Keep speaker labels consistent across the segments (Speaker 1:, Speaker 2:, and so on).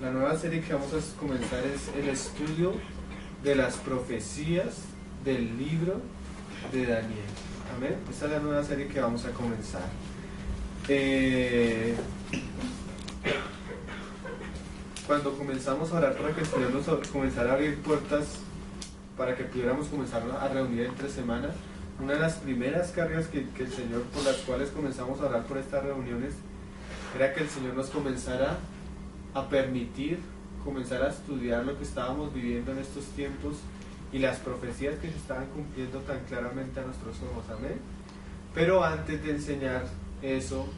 Speaker 1: La nueva serie que vamos a comenzar es el estudio de las profecías del libro de Daniel. Amén. Esta es la nueva serie que vamos a comenzar. Cuando comenzamos a orar para que el Señor nos comenzara a abrir puertas para que pudiéramos comenzar a reunir entre semanas, una de las primeras cargas que el Señor, por las cuales comenzamos a orar por estas reuniones, era que el Señor nos comenzara a permitir comenzar a estudiar lo que estábamos viviendo en estos tiempos y las profecías que se estaban cumpliendo tan claramente a nuestros ojos. Amén. Pero antes de enseñar eso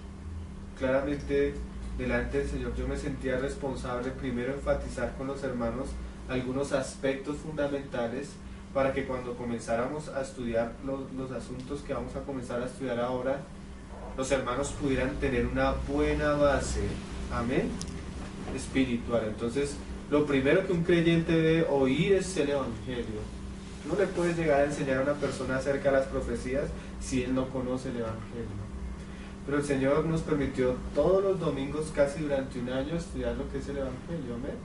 Speaker 1: claramente delante del Señor, yo me sentía responsable primero enfatizar con los hermanos algunos aspectos fundamentales para que cuando comenzáramos a estudiar los asuntos que vamos a comenzar a estudiar ahora, los hermanos pudieran tener una buena base, amén, espiritual. Entonces, lo primero que un creyente debe oír es el Evangelio. No le puedes llegar a enseñar a una persona acerca de las profecías si él no conoce el Evangelio. Pero el Señor nos permitió todos los domingos, casi durante un año, estudiar lo que es el Evangelio, amén.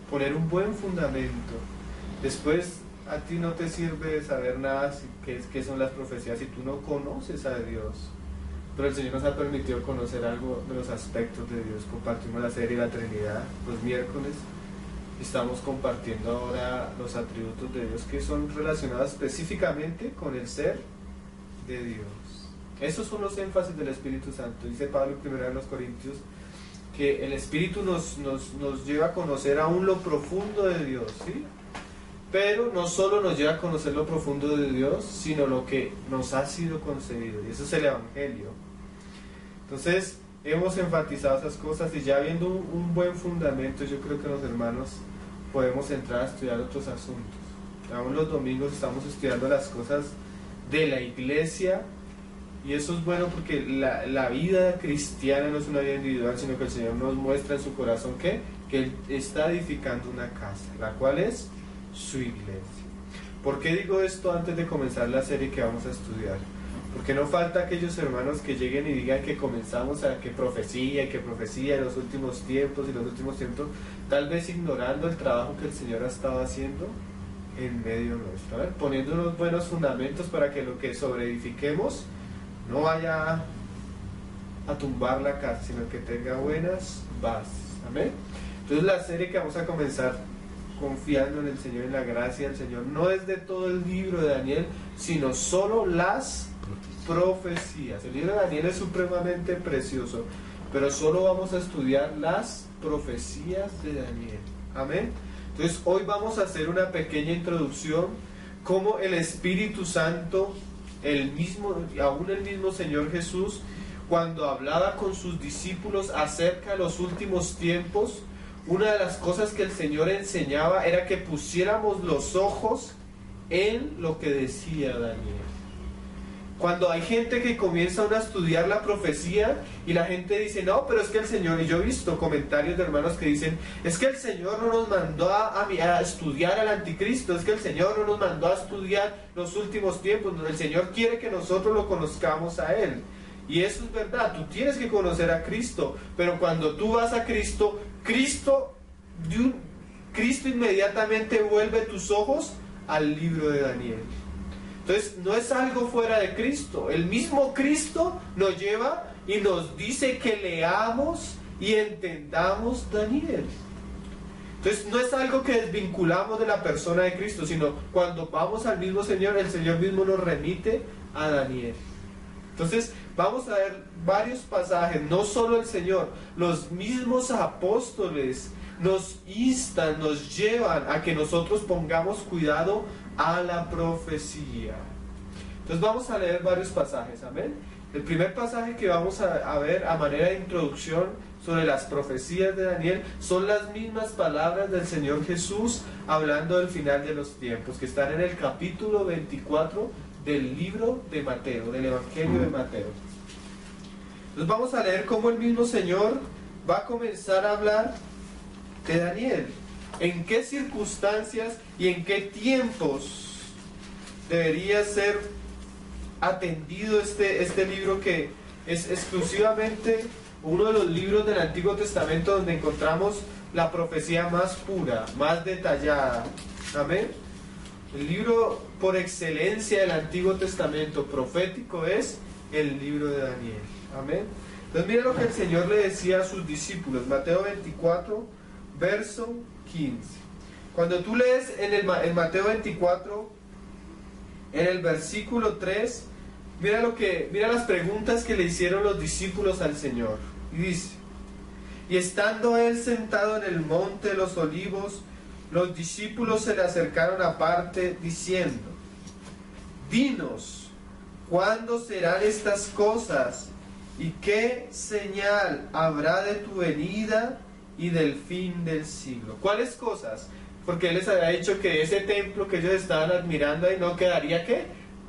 Speaker 1: Poner un buen fundamento. Después, a ti no te sirve saber nada qué son las profecías si tú no conoces a Dios. Pero el Señor nos ha permitido conocer algo de los aspectos de Dios. Compartimos la serie de la Trinidad los miércoles. Estamos compartiendo ahora los atributos de Dios que son relacionados específicamente con el ser de Dios. Esos son los énfasis del Espíritu Santo. Dice Pablo primero en los Corintios que el Espíritu nos lleva a conocer aún lo profundo de Dios, ¿sí? Pero no solo nos lleva a conocer lo profundo de Dios, sino lo que nos ha sido concedido. Y eso es el Evangelio. Entonces, hemos enfatizado esas cosas y ya viendo un buen fundamento, yo creo que los hermanos podemos entrar a estudiar otros asuntos. Aún los domingos estamos estudiando las cosas de la iglesia y eso es bueno porque la vida cristiana no es una vida individual, sino que el Señor nos muestra en su corazón que Él está edificando una casa, la cual es su iglesia. ¿Por qué digo esto antes de comenzar la serie que vamos a estudiar? Porque no falta aquellos hermanos que lleguen y digan que comenzamos a que profecía en los últimos tiempos, tal vez ignorando el trabajo que el Señor ha estado haciendo en medio nuestro, ¿ver? Poniendo unos buenos fundamentos para que lo que sobreedifiquemos no vaya a tumbar la casa, sino que tenga buenas bases. Amén. Entonces la serie que vamos a comenzar confiando en el Señor, en la gracia del Señor, no es de todo el libro de Daniel, sino solo las profecías. El libro de Daniel es supremamente precioso, pero solo vamos a estudiar las profecías de Daniel. Amén. Entonces hoy vamos a hacer una pequeña introducción cómo el Espíritu Santo, aún el mismo Señor Jesús, cuando hablaba con sus discípulos acerca de los últimos tiempos, una de las cosas que el Señor enseñaba era que pusiéramos los ojos en lo que decía Daniel. Cuando hay gente que comienza a estudiar la profecía y la gente dice, no, pero es que el Señor, y yo he visto comentarios de hermanos que dicen, es que el Señor no nos mandó a estudiar al anticristo, es que el Señor no nos mandó a estudiar los últimos tiempos, el Señor quiere que nosotros lo conozcamos a Él. Y eso es verdad, tú tienes que conocer a Cristo, pero cuando tú vas a Cristo, Cristo inmediatamente vuelve tus ojos al libro de Daniel. Entonces no es algo fuera de Cristo, el mismo Cristo nos lleva y nos dice que leamos y entendamos Daniel. Entonces no es algo que desvinculamos de la persona de Cristo, sino cuando vamos al mismo Señor, el Señor mismo nos remite a Daniel. Entonces vamos a ver varios pasajes, no solo el Señor, los mismos apóstoles nos instan, nos llevan a que nosotros pongamos cuidado a la profecía. Entonces vamos a leer varios pasajes, amén. El primer pasaje que vamos a ver a manera de introducción sobre las profecías de Daniel son las mismas palabras del Señor Jesús hablando del final de los tiempos, que están en el capítulo 24 del libro de Mateo, del Evangelio de Mateo. Entonces vamos a leer cómo el mismo Señor va a comenzar a hablar de Daniel, en qué circunstancias y en qué tiempos debería ser atendido este libro, que es exclusivamente uno de los libros del Antiguo Testamento donde encontramos la profecía más pura, más detallada. Amén. El libro por excelencia del Antiguo Testamento profético es el libro de Daniel. Amén. Entonces mira lo que el Señor le decía a sus discípulos. Mateo 24, verso 15. Cuando tú lees en Mateo 24, en el versículo 3, mira las preguntas que le hicieron los discípulos al Señor. Y dice: y estando él sentado en el monte de los olivos, los discípulos se le acercaron aparte diciendo: dinos, ¿cuándo serán estas cosas? ¿Y qué señal habrá de tu venida y del fin del siglo? ¿Cuáles cosas? Porque él les había dicho que ese templo que ellos estaban admirando ahí no quedaría, ¿qué?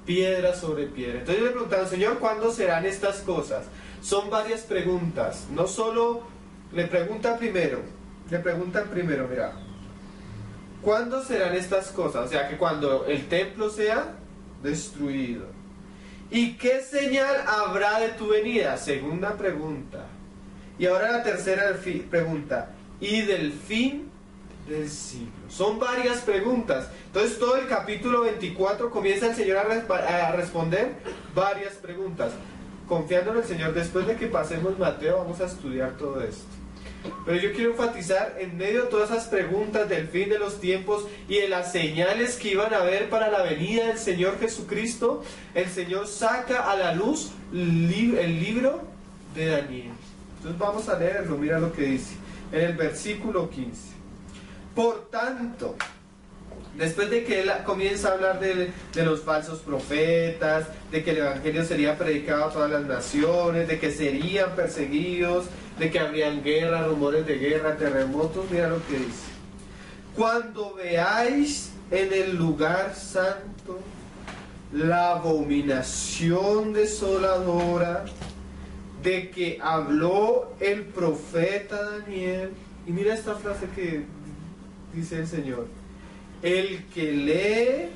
Speaker 1: Piedra sobre piedra. Entonces le preguntaron: Señor, ¿cuándo serán estas cosas? Son varias preguntas. No solo le preguntan primero, mira, ¿cuándo serán estas cosas? O sea, que cuando el templo sea destruido. ¿Y qué señal habrá de tu venida? Segunda pregunta. Y ahora la tercera pregunta: ¿y del fin del siglo? Son varias preguntas. Entonces todo el capítulo 24 comienza el Señor a responder varias preguntas. Confiando en el Señor, después de que pasemos Mateo, vamos a estudiar todo esto. Pero yo quiero enfatizar, en medio de todas esas preguntas del fin de los tiempos y de las señales que iban a haber para la venida del Señor Jesucristo, el Señor saca a la luz el libro de Daniel. Entonces vamos a leerlo, mira lo que dice en el versículo 15. Por tanto, después de que él comienza a hablar de los falsos profetas, de que el Evangelio sería predicado a todas las naciones, de que serían perseguidos, de que habrían guerra, rumores de guerra, terremotos, mira lo que dice: cuando veáis en el lugar santo la abominación desoladora de que habló el profeta Daniel. Y mira esta frase que dice el Señor: el que lee,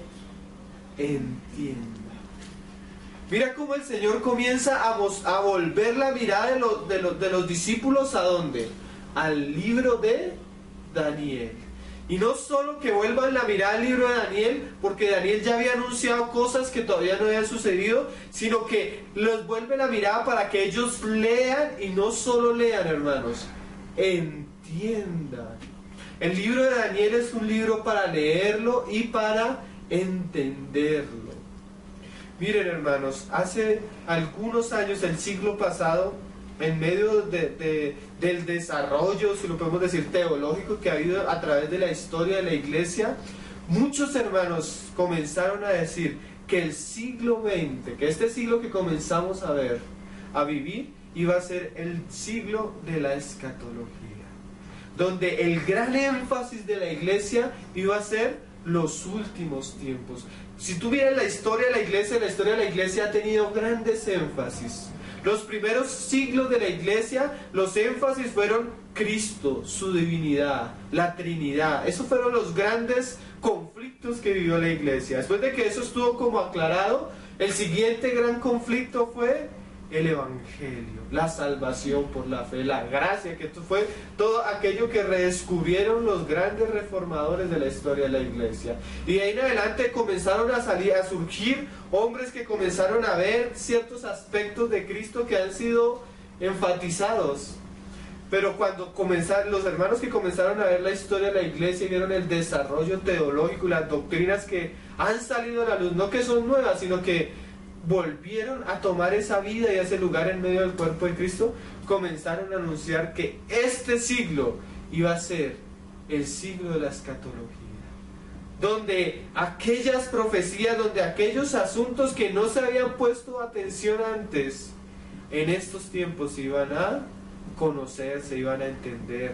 Speaker 1: entienda. Mira cómo el Señor comienza a volver la mirada de los discípulos, ¿a dónde? Al libro de Daniel. Y no solo que vuelvan la mirada al libro de Daniel, porque Daniel ya había anunciado cosas que todavía no habían sucedido, sino que los vuelve la mirada para que ellos lean, y no solo lean, hermanos, entiendan. El libro de Daniel es un libro para leerlo y para entenderlo. Miren, hermanos, hace algunos años, el siglo pasado, en medio del desarrollo, si lo podemos decir, teológico que ha habido a través de la historia de la iglesia, muchos hermanos comenzaron a decir que el siglo XX, que este siglo que comenzamos a vivir, iba a ser el siglo de la escatología, donde el gran énfasis de la iglesia iba a ser los últimos tiempos. Si tú vieras la historia de la iglesia ha tenido grandes énfasis. Los primeros siglos de la iglesia, los énfasis fueron Cristo, su divinidad, la Trinidad. Esos fueron los grandes conflictos que vivió la iglesia. Después de que eso estuvo como aclarado, el siguiente gran conflicto fue el Evangelio, la salvación por la fe, la gracia, que esto fue todo aquello que redescubrieron los grandes reformadores de la historia de la iglesia. Y de ahí en adelante comenzaron a surgir hombres que comenzaron a ver ciertos aspectos de Cristo que han sido enfatizados. Pero cuando los hermanos que comenzaron a ver la historia de la iglesia y vieron el desarrollo teológico y las doctrinas que han salido a la luz, no que son nuevas, sino que volvieron a tomar esa vida y ese lugar en medio del cuerpo de Cristo, comenzaron a anunciar que este siglo iba a ser el siglo de la escatología, donde aquellas profecías, donde aquellos asuntos que no se habían puesto atención antes, en estos tiempos se iban a conocer, se iban a entender.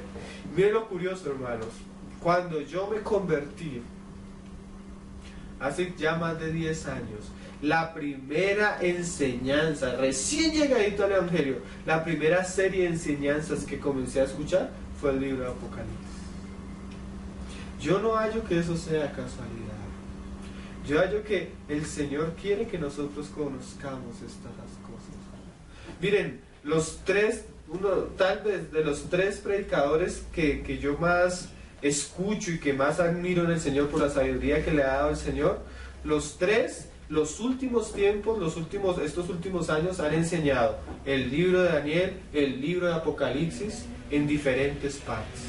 Speaker 1: Miren lo curioso, hermanos, cuando yo me convertí hace ya más de 10 años, la primera enseñanza, recién llegadito al Evangelio, la primera serie de enseñanzas que comencé a escuchar fue el libro de Apocalipsis. Yo no hallo que eso sea casualidad. Yo hallo que el Señor quiere que nosotros conozcamos estas cosas. Miren, los tres tal vez de los 3 predicadores que yo más escucho y que más admiro en el Señor por la sabiduría que le ha dado el Señor, los 3, los últimos tiempos, estos últimos años han enseñado el libro de Daniel, el libro de Apocalipsis en diferentes partes.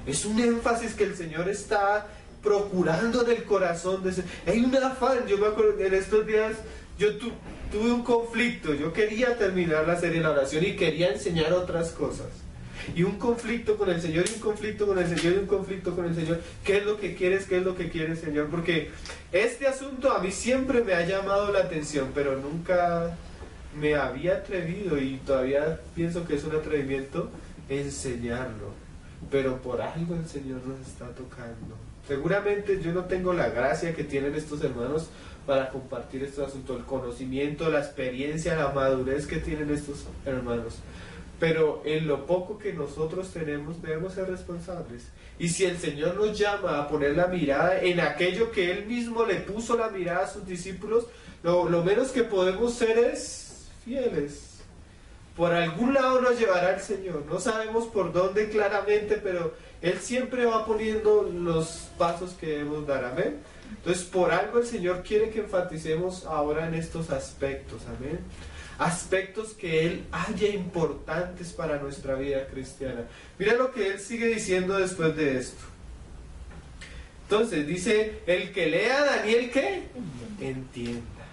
Speaker 1: Es un énfasis que el Señor está procurando en el corazón. Hay un afán. Yo me acuerdo en estos días yo tuve un conflicto. Yo quería terminar la serie de la oración y quería enseñar otras cosas. Y un conflicto con el Señor, y un conflicto con el Señor, y un conflicto con el Señor. ¿Qué es lo que quieres? ¿Qué es lo que quieres, Señor? Porque este asunto a mí siempre me ha llamado la atención, pero nunca me había atrevido, y todavía pienso que es un atrevimiento, enseñarlo. Pero por algo el Señor nos está tocando. Seguramente yo no tengo la gracia que tienen estos hermanos para compartir estos asuntos, el conocimiento, la experiencia, la madurez que tienen estos hermanos. Pero en lo poco que nosotros tenemos debemos ser responsables. Y si el Señor nos llama a poner la mirada en aquello que Él mismo le puso la mirada a sus discípulos, lo menos que podemos ser es fieles. Por algún lado nos llevará el Señor. No sabemos por dónde claramente, pero Él siempre va poniendo los pasos que debemos dar. Amén. Entonces, por algo el Señor quiere que enfaticemos ahora en estos aspectos. Amén. Aspectos que Él halla importantes para nuestra vida cristiana. Mira lo que Él sigue diciendo después de esto. Entonces dice, el que lea a Daniel, ¿qué? Entienda.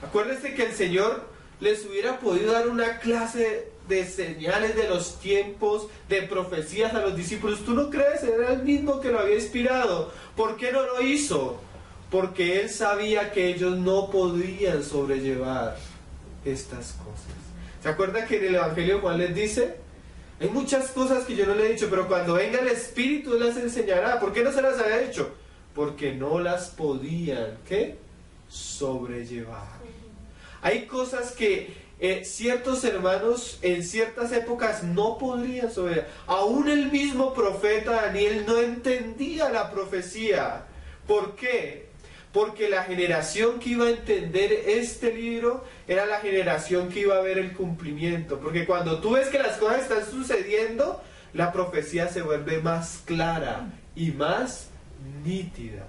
Speaker 1: Acuérdense que el Señor les hubiera podido dar una clase de señales de los tiempos, de profecías a los discípulos. ¿Tú no crees? Era el mismo que lo había inspirado. ¿Por qué no lo hizo? Porque Él sabía que ellos no podían sobrellevar estas cosas. ¿Se acuerda que en el Evangelio de Juan les dice? Hay muchas cosas que yo no le he dicho, pero cuando venga el Espíritu Él las enseñará. ¿Por qué no se las había dicho? Porque no las podían, ¿qué? Sobrellevar. Hay cosas que ciertos hermanos en ciertas épocas no podrían sobrellevar. Aún el mismo profeta Daniel no entendía la profecía. ¿Por qué? Porque la generación que iba a entender este libro era la generación que iba a ver el cumplimiento. Porque cuando tú ves que las cosas están sucediendo, la profecía se vuelve más clara y más nítida.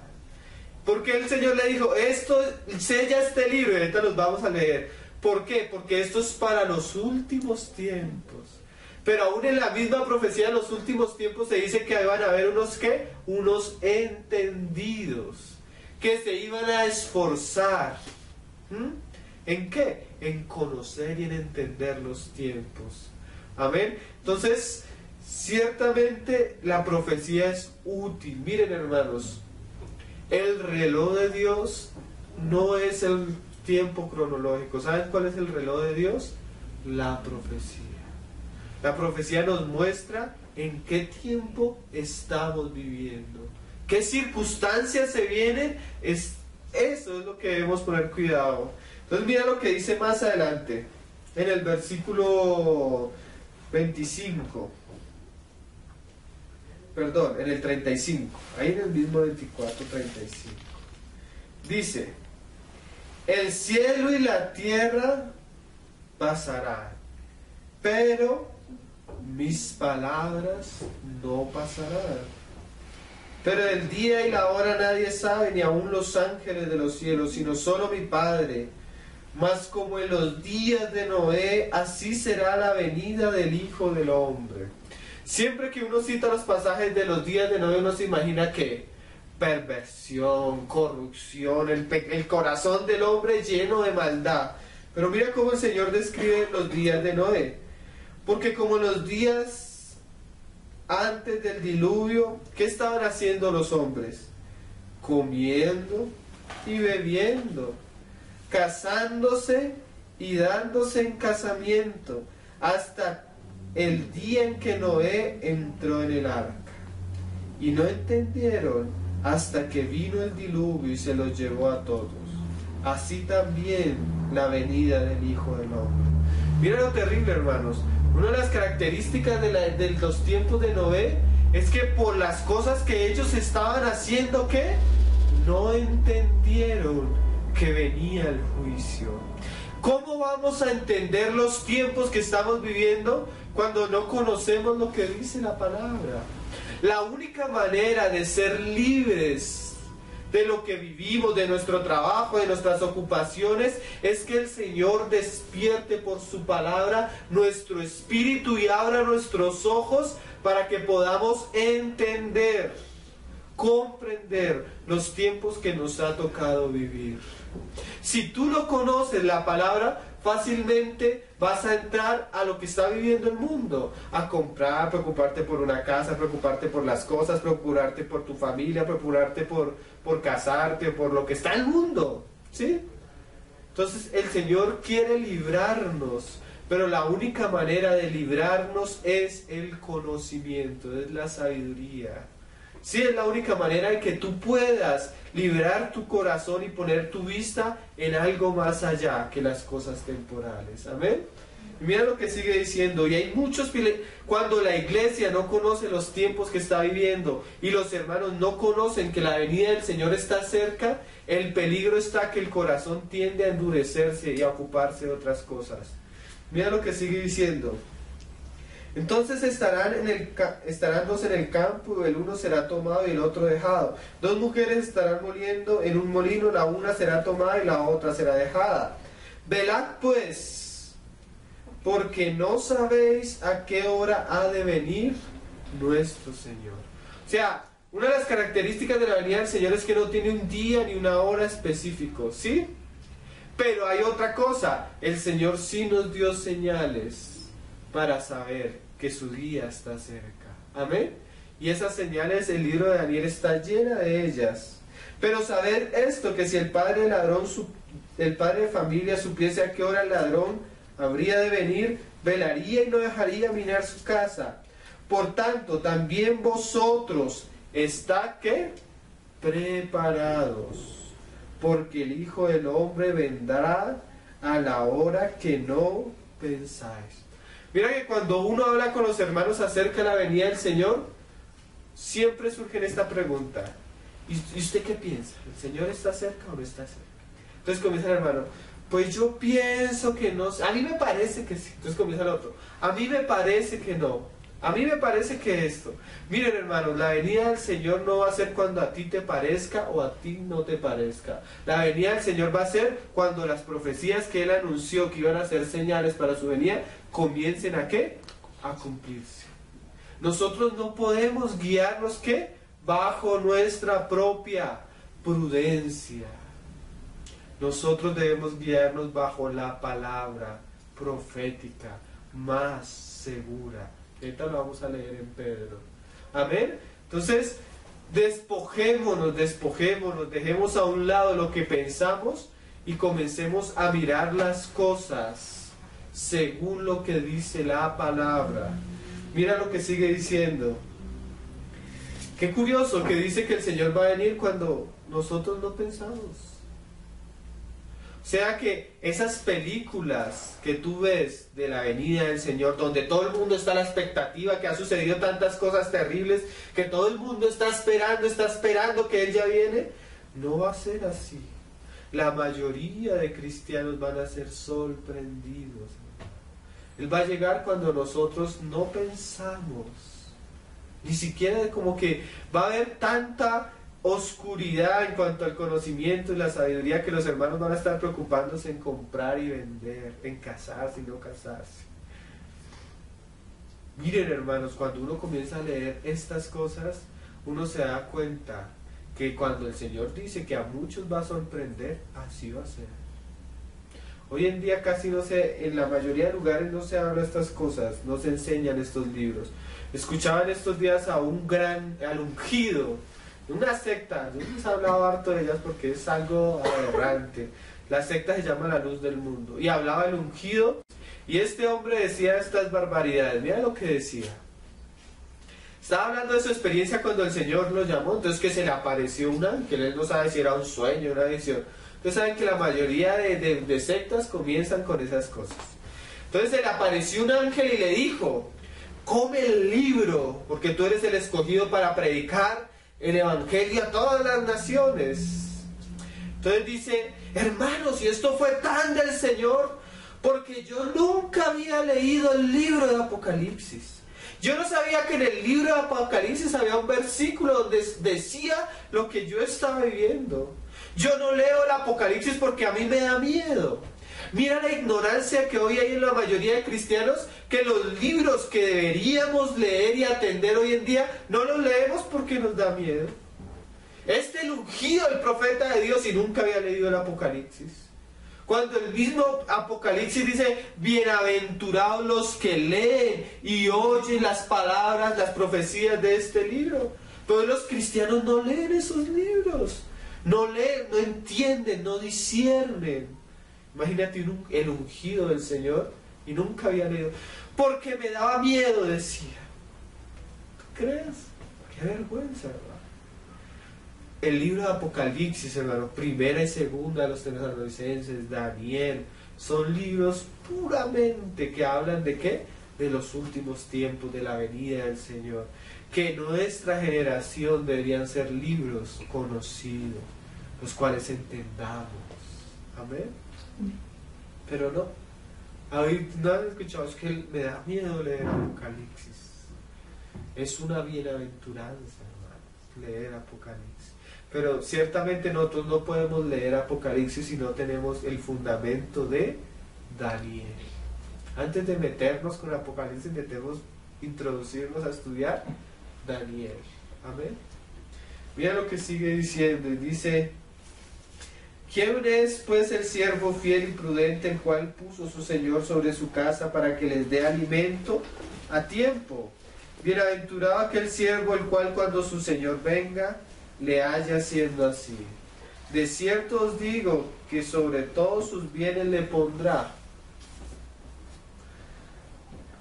Speaker 1: Porque el Señor le dijo, esto, sella este libro, y ahorita los vamos a leer. ¿Por qué? Porque esto es para los últimos tiempos. Pero aún en la misma profecía de los últimos tiempos se dice que van a haber unos, ¿qué? Unos entendidos, que se iban a esforzar. ¿En qué? En conocer y en entender los tiempos. Amén. Entonces, ciertamente la profecía es útil. Miren, hermanos, el reloj de Dios no es el tiempo cronológico. ¿Saben cuál es el reloj de Dios? La profecía. La profecía nos muestra en qué tiempo estamos viviendo, qué circunstancias se vienen. Eso es lo que debemos poner cuidado. Entonces mira lo que dice más adelante, en el versículo 25. Perdón, en el 35, ahí en el mismo 24, 35. Dice, el cielo y la tierra pasarán, pero mis palabras no pasarán. Pero el día y la hora nadie sabe, ni aun los ángeles de los cielos, sino solo mi Padre. Mas como en los días de Noé, así será la venida del Hijo del Hombre. Siempre que uno cita los pasajes de los días de Noé, uno se imagina que perversión, corrupción, el corazón del hombre lleno de maldad. Pero mira cómo el Señor describe los días de Noé. Porque como en los días antes del diluvio, ¿qué estaban haciendo los hombres? Comiendo y bebiendo, casándose y dándose en casamiento, hasta el día en que Noé entró en el arca. Y no entendieron hasta que vino el diluvio y se los llevó a todos. Así también la venida del Hijo del Hombre. Mira lo terrible, hermanos. Una de las características de los tiempos de Noé es que por las cosas que ellos estaban haciendo, ¿qué? No entendieron que venía el juicio. ¿Cómo vamos a entender los tiempos que estamos viviendo cuando no conocemos lo que dice la palabra? La única manera de ser libres de lo que vivimos, de nuestro trabajo, de nuestras ocupaciones, es que el Señor despierte por su palabra nuestro espíritu y abra nuestros ojos para que podamos entender, comprender los tiempos que nos ha tocado vivir. Si tú no conoces la palabra, fácilmente vas a entrar a lo que está viviendo el mundo, a comprar, preocuparte por una casa, preocuparte por las cosas, preocuparte por tu familia, preocuparte por casarte, por lo que está en el mundo, ¿sí? Entonces el Señor quiere librarnos, pero la única manera de librarnos es el conocimiento, es la sabiduría. Sí, es la única manera en que tú puedas liberar tu corazón y poner tu vista en algo más allá que las cosas temporales. Amén. Y mira lo que sigue diciendo. Y hay muchos, cuando la iglesia no conoce los tiempos que está viviendo y los hermanos no conocen que la venida del Señor está cerca, el peligro está que el corazón tiende a endurecerse y a ocuparse de otras cosas. Mira lo que sigue diciendo. Entonces estarán dos en el campo, el uno será tomado y el otro dejado. Dos mujeres estarán moliendo en un molino, la una será tomada y la otra será dejada. Velad pues, porque no sabéis a qué hora ha de venir nuestro Señor. O sea, una de las características de la venida del Señor es que no tiene un día ni una hora específico, ¿sí? Pero hay otra cosa, el Señor sí nos dio señales para saber que su día está cerca. Amén. Y esas señales, el libro de Daniel está llena de ellas. Pero saber esto, que si el padre de familia supiese a qué hora el ladrón habría de venir, velaría y no dejaría minar su casa. Por tanto, también vosotros estad, ¿qué? Preparados, porque el Hijo del Hombre vendrá a la hora que no pensáis. Mira que cuando uno habla con los hermanos acerca de la venida del Señor, siempre surge esta pregunta. ¿Y usted qué piensa? ¿El Señor está cerca o no está cerca? Entonces comienza el hermano, pues yo pienso que no, a mí me parece que sí. Entonces comienza el otro, a mí me parece que no. A mí me parece que esto. Miren hermanos, la venida del Señor no va a ser cuando a ti te parezca o a ti no te parezca. La venida del Señor va a ser cuando las profecías que Él anunció que iban a ser señales para su venida comiencen a ¿qué? A cumplirse. Nosotros no podemos guiarnos ¿qué? Bajo nuestra propia prudencia. Nosotros debemos guiarnos bajo la palabra profética más segura. Ahorita lo vamos a leer en Pedro. Amén. Entonces, despojémonos, dejemos a un lado lo que pensamos y comencemos a mirar las cosas según lo que dice la palabra. Mira lo que sigue diciendo. Qué curioso que dice que el Señor va a venir cuando nosotros no pensamos. O sea que esas películas que tú ves de la venida del Señor, donde todo el mundo está a la expectativa, que ha sucedido tantas cosas terribles, que todo el mundo está esperando que Él ya viene, no va a ser así. La mayoría de cristianos van a ser sorprendidos. Él va a llegar cuando nosotros no pensamos. Ni siquiera como que va a haber tanta oscuridad en cuanto al conocimiento y la sabiduría que los hermanos van a estar preocupándose en comprar y vender, en casarse y no casarse. Miren hermanos, cuando uno comienza a leer estas cosas, uno se da cuenta que cuando el Señor dice que a muchos va a sorprender, así va a ser. Hoy en día casi no se, en la mayoría de lugares no se habla estas cosas, no se enseñan estos libros. Escuchaba en estos días a al ungido, una secta, yo les he hablado harto de ellas porque es algo aberrante. La secta se llama La Luz del Mundo. Y hablaba el ungido, y este hombre decía estas barbaridades. Mira lo que decía. Estaba hablando de su experiencia cuando el Señor lo llamó, entonces que se le apareció un ángel. Él no sabe si era un sueño, una visión. Ustedes saben que la mayoría de sectas comienzan con esas cosas. Entonces se le apareció un ángel y le dijo, come el libro, porque tú eres el escogido para predicar el evangelio a todas las naciones. Entonces dice,
Speaker 2: Hermanos, y esto fue tan del Señor, porque yo nunca había leído el libro de Apocalipsis. Yo no sabía que en el libro de Apocalipsis había un versículo donde decía lo que yo estaba viviendo. Yo no leo el Apocalipsis porque a mí me da miedo. Mira la ignorancia que hoy hay en la mayoría de cristianos, que los libros que deberíamos leer y atender hoy en día, no los leemos porque nos da miedo. Este el ungido, el profeta de Dios, y nunca había leído el Apocalipsis. Cuando el mismo Apocalipsis dice, bienaventurados los que leen y oyen las palabras, las profecías de este libro. Todos los cristianos no leen esos libros. No leen, no entienden, no disciernen. Imagínate el ungido del Señor y nunca había leído. Porque me daba miedo, decía. ¿Tú crees? Qué vergüenza, ¿verdad? El libro de Apocalipsis, hermano, primera y segunda, los Tesalonicenses, Daniel, son libros puramente que hablan de ¿qué? De los últimos tiempos, de la venida del Señor. Que nuestra generación deberían ser libros conocidos, los cuales entendamos. Amén. Pero no. ¿No han escuchado? Es que me da miedo leer Apocalipsis. Es una bienaventuranza, hermano, leer Apocalipsis. Pero ciertamente nosotros no podemos leer Apocalipsis si no tenemos el fundamento de Daniel. Antes de meternos con Apocalipsis, debemos introducirnos a estudiar Daniel. Amén. Mira lo que sigue diciendo. Dice: ¿quién es pues el siervo fiel y prudente, el cual puso su Señor sobre su casa para que les dé alimento a tiempo? Bienaventurado aquel siervo, el cual cuando su Señor venga, le haya siendo así. De cierto os digo que sobre todos sus bienes le pondrá.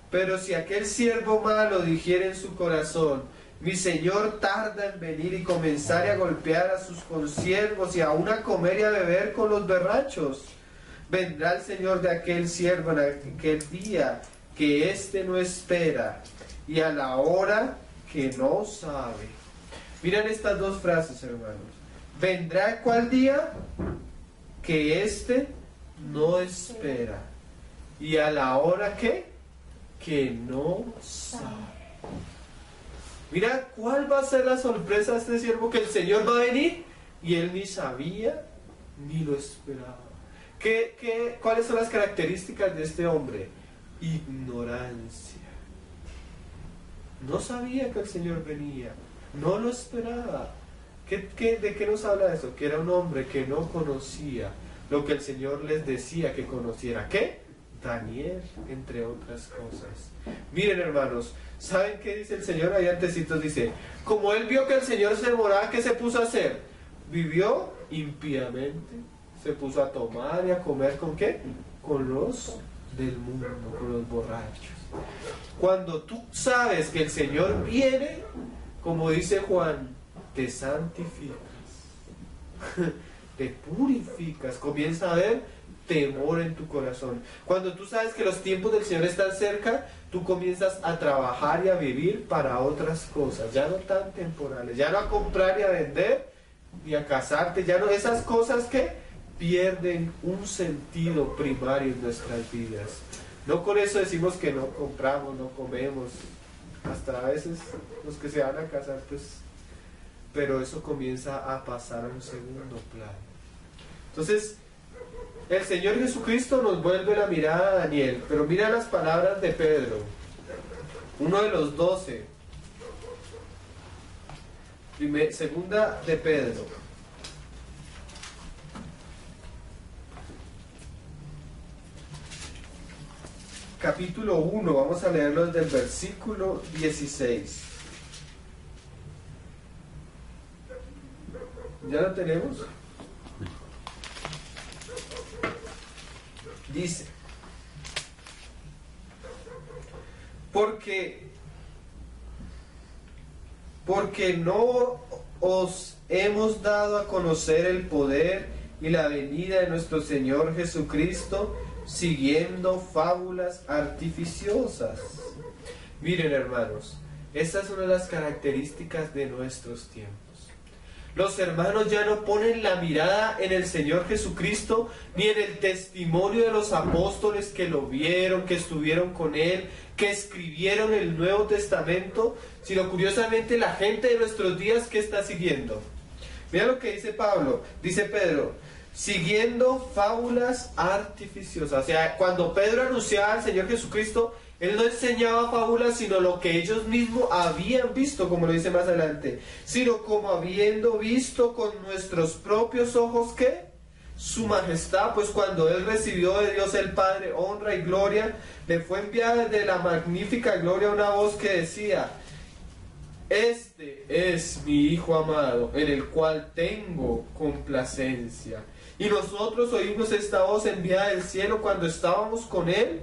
Speaker 2: Pero si aquel siervo malo dijere en su corazón, mi Señor tarda en venir, y comenzare a golpear a sus consiervos y aún a comer y a beber con los berrachos, vendrá el Señor de aquel siervo en aquel día que éste no espera y a la hora que no sabe. Miren estas dos frases, hermanos. Vendrá ¿cuál día? Que éste no espera. Y a la hora que no sabe. Mira cuál va a ser la sorpresa de este siervo, que el Señor va a venir y él ni sabía ni lo esperaba. ¿Cuáles son las características de este hombre? Ignorancia. No sabía que el Señor venía. No lo esperaba. ¿De qué nos habla eso? Que era un hombre que no conocía lo que el Señor les decía que conociera. ¿Qué? Daniel, entre otras cosas. Miren, hermanos, ¿saben qué dice el Señor? Ahí antecitos dice: como él vio que el Señor se demoraba, ¿qué se puso a hacer? Vivió impíamente. Se puso a tomar y a comer ¿con qué? Con los del mundo, con los borrachos. Cuando tú sabes que el Señor viene, como dice Juan, te santificas, te purificas, comienza a haber temor en tu corazón. Cuando tú sabes que los tiempos del Señor están cerca, tú comienzas a trabajar y a vivir para otras cosas, ya no tan temporales, ya no a comprar y a vender, y a casarte, ya no esas cosas que pierden un sentido primario en nuestras vidas. No con eso decimos que no compramos, no comemos, hasta a veces los que se van a casar, pues, pero eso comienza a pasar a un segundo plano. Entonces, el Señor Jesucristo nos vuelve la mirada a Daniel, pero mira las palabras de Pedro, uno de los 12, segunda de Pedro. Capítulo 1, vamos a leerlo desde el versículo 16. ¿Ya lo tenemos? Dice: porque no os hemos dado a conocer el poder y la venida de nuestro Señor Jesucristo siguiendo fábulas artificiosas. Miren, hermanos, esta es una de las características de nuestros tiempos. Los hermanos ya no ponen la mirada en el Señor Jesucristo, ni en el testimonio de los apóstoles que lo vieron, que estuvieron con Él, que escribieron el Nuevo Testamento, sino curiosamente la gente de nuestros días que está siguiendo. Mira lo que dice Pablo, dice Pedro, siguiendo fábulas artificiosas. O sea, cuando Pedro anunciaba al Señor Jesucristo, él no enseñaba fábulas, sino lo que ellos mismos habían visto, como lo dice más adelante, sino como habiendo visto con nuestros propios ojos, ¿qué? Su majestad, pues cuando él recibió de Dios el Padre honra y gloria, le fue enviada desde la magnífica gloria una voz que decía: este es mi Hijo amado, en el cual tengo complacencia. Y nosotros oímos esta voz enviada del cielo cuando estábamos con él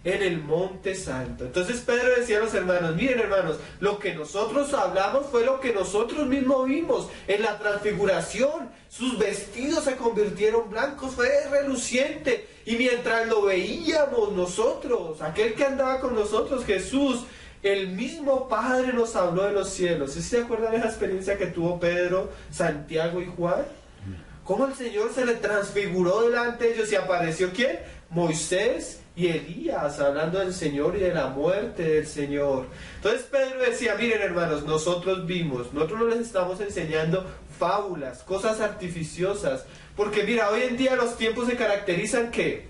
Speaker 2: en el monte santo. Entonces Pedro decía a los hermanos: miren, hermanos, lo que nosotros hablamos fue lo que nosotros mismos vimos en la transfiguración. Sus vestidos se convirtieron blancos, fue reluciente, y mientras lo veíamos nosotros, aquel que andaba con nosotros, Jesús, el mismo Padre nos habló de los cielos. ¿Sí se acuerdan de esa experiencia que tuvo Pedro, Santiago y Juan? ¿Cómo el Señor se le transfiguró delante de ellos y apareció ¿quién? Moisés y Elías, hablando del Señor y de la muerte del Señor. Entonces Pedro decía: miren, hermanos, nosotros vimos, nosotros no les estamos enseñando fábulas, cosas artificiosas, porque mira, hoy en día los tiempos se caracterizan que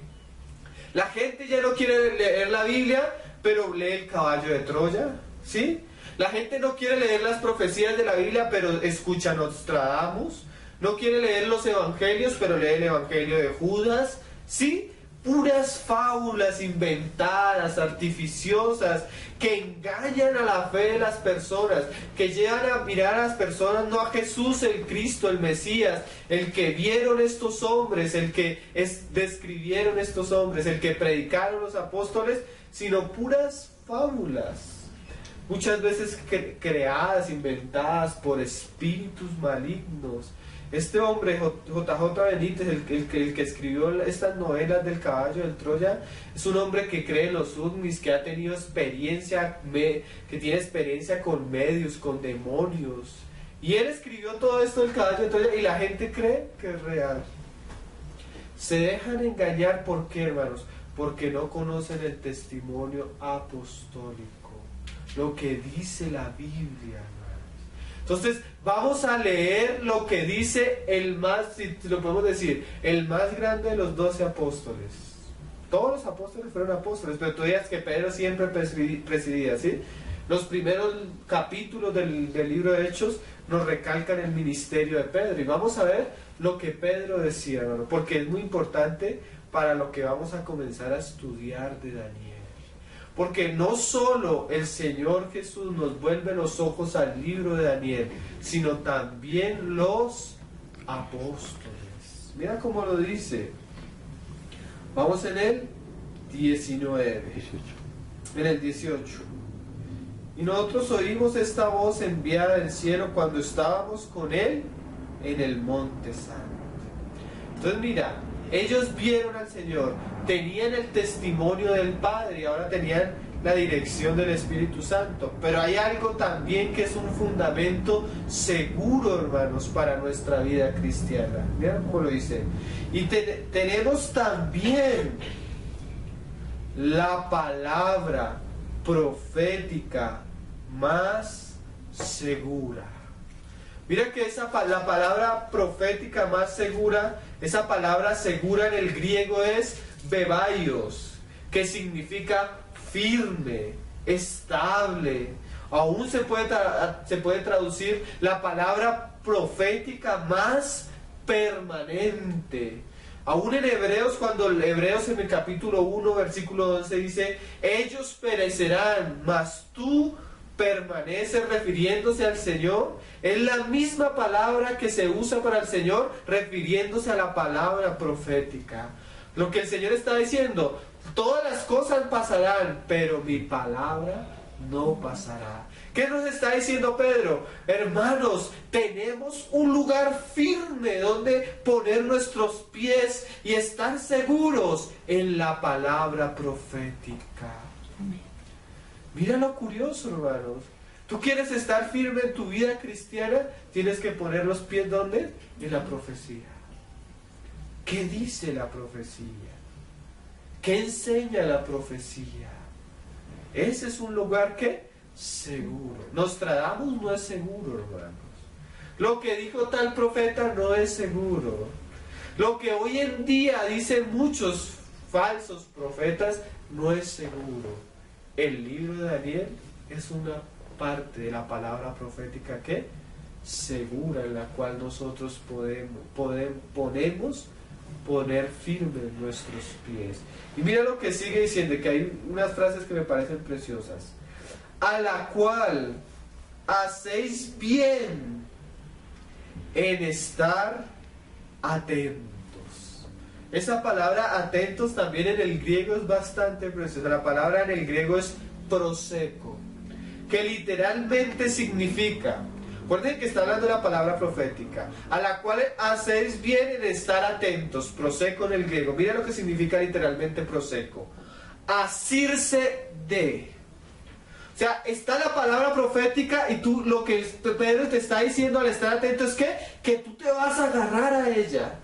Speaker 2: la gente ya no quiere leer la Biblia, pero lee el caballo de Troya, ¿sí? La gente no quiere leer las profecías de la Biblia, pero escucha Nostradamus. No quiere leer los evangelios, pero lee el evangelio de Judas, ¿sí? Puras fábulas inventadas, artificiosas, que engañan a la fe de las personas, que llevan a mirar a las personas no a Jesús el Cristo, el Mesías, el que vieron estos hombres, el que describieron estos hombres, el que predicaron los apóstoles, sino puras fábulas, muchas veces creadas, inventadas por espíritus malignos. Este hombre, JJ Benítez, el que escribió estas novelas del caballo del Troya, es un hombre que cree en los ovnis, que ha tenido experiencia, que tiene experiencia con medios, con demonios. Y él escribió todo esto del caballo del Troya y la gente cree que es real. Se dejan engañar, ¿por qué, hermanos? Porque no conocen el testimonio apostólico, lo que dice la Biblia. Entonces vamos a leer lo que dice el más, si lo podemos decir, el más grande de los 12 apóstoles. Todos los apóstoles fueron apóstoles, pero tú digas que Pedro siempre presidía, ¿sí? Los primeros capítulos del libro de Hechos nos recalcan el ministerio de Pedro. Y vamos a ver lo que Pedro decía, hermano, porque es muy importante para lo que vamos a comenzar a estudiar de Daniel. Porque no solo el Señor Jesús nos vuelve los ojos al libro de Daniel, sino también los apóstoles. Mira cómo lo dice. Vamos en el 19. En el 18. Y nosotros oímos esta voz enviada del cielo cuando estábamos con él en el monte santo. Entonces mira, ellos vieron al Señor, tenían el testimonio del Padre y ahora tenían la dirección del Espíritu Santo. Pero hay algo también que es un fundamento seguro, hermanos, para nuestra vida cristiana. Mira cómo lo dice. Y tenemos también la palabra profética más segura. Mira que la palabra profética más segura, esa palabra segura en el griego es bebaios, que significa firme, estable. Aún se puede traducir la palabra profética más permanente. Aún en Hebreos, cuando Hebreos en el capítulo 1, versículo 11 dice: ellos perecerán, mas tú permanece, refiriéndose al Señor. Es la misma palabra que se usa para el Señor, refiriéndose a la palabra profética. Lo que el Señor está diciendo: todas las cosas pasarán, pero mi palabra no pasará. ¿Qué nos está diciendo Pedro? Hermanos, tenemos un lugar firme donde poner nuestros pies y estar seguros en la palabra profética. Mira lo curioso, hermanos. ¿Tú quieres estar firme en tu vida cristiana? Tienes que poner los pies ¿dónde? En la profecía. ¿Qué dice la profecía? ¿Qué enseña la profecía? Ese es un lugar que seguro. Nostradamus no es seguro, hermanos. Lo que dijo tal profeta no es seguro. Lo que hoy en día dicen muchos falsos profetas no es seguro. El libro de Daniel es una parte de la palabra profética que segura, en la cual nosotros podemos poner firmes nuestros pies. Y mira lo que sigue diciendo, que hay unas frases que me parecen preciosas. A la cual hacéis bien en estar atentos. Esa palabra atentos también en el griego es bastante preciosa. La palabra en el griego es proseco, que literalmente significa, recuerden que está hablando de la palabra profética, a la cual hacéis bien en estar atentos. Proseco en el griego, mira lo que significa literalmente proseco: asirse de. O sea, está la palabra profética y tú, lo que Pedro te está diciendo al estar atento es que tú te vas a agarrar a ella.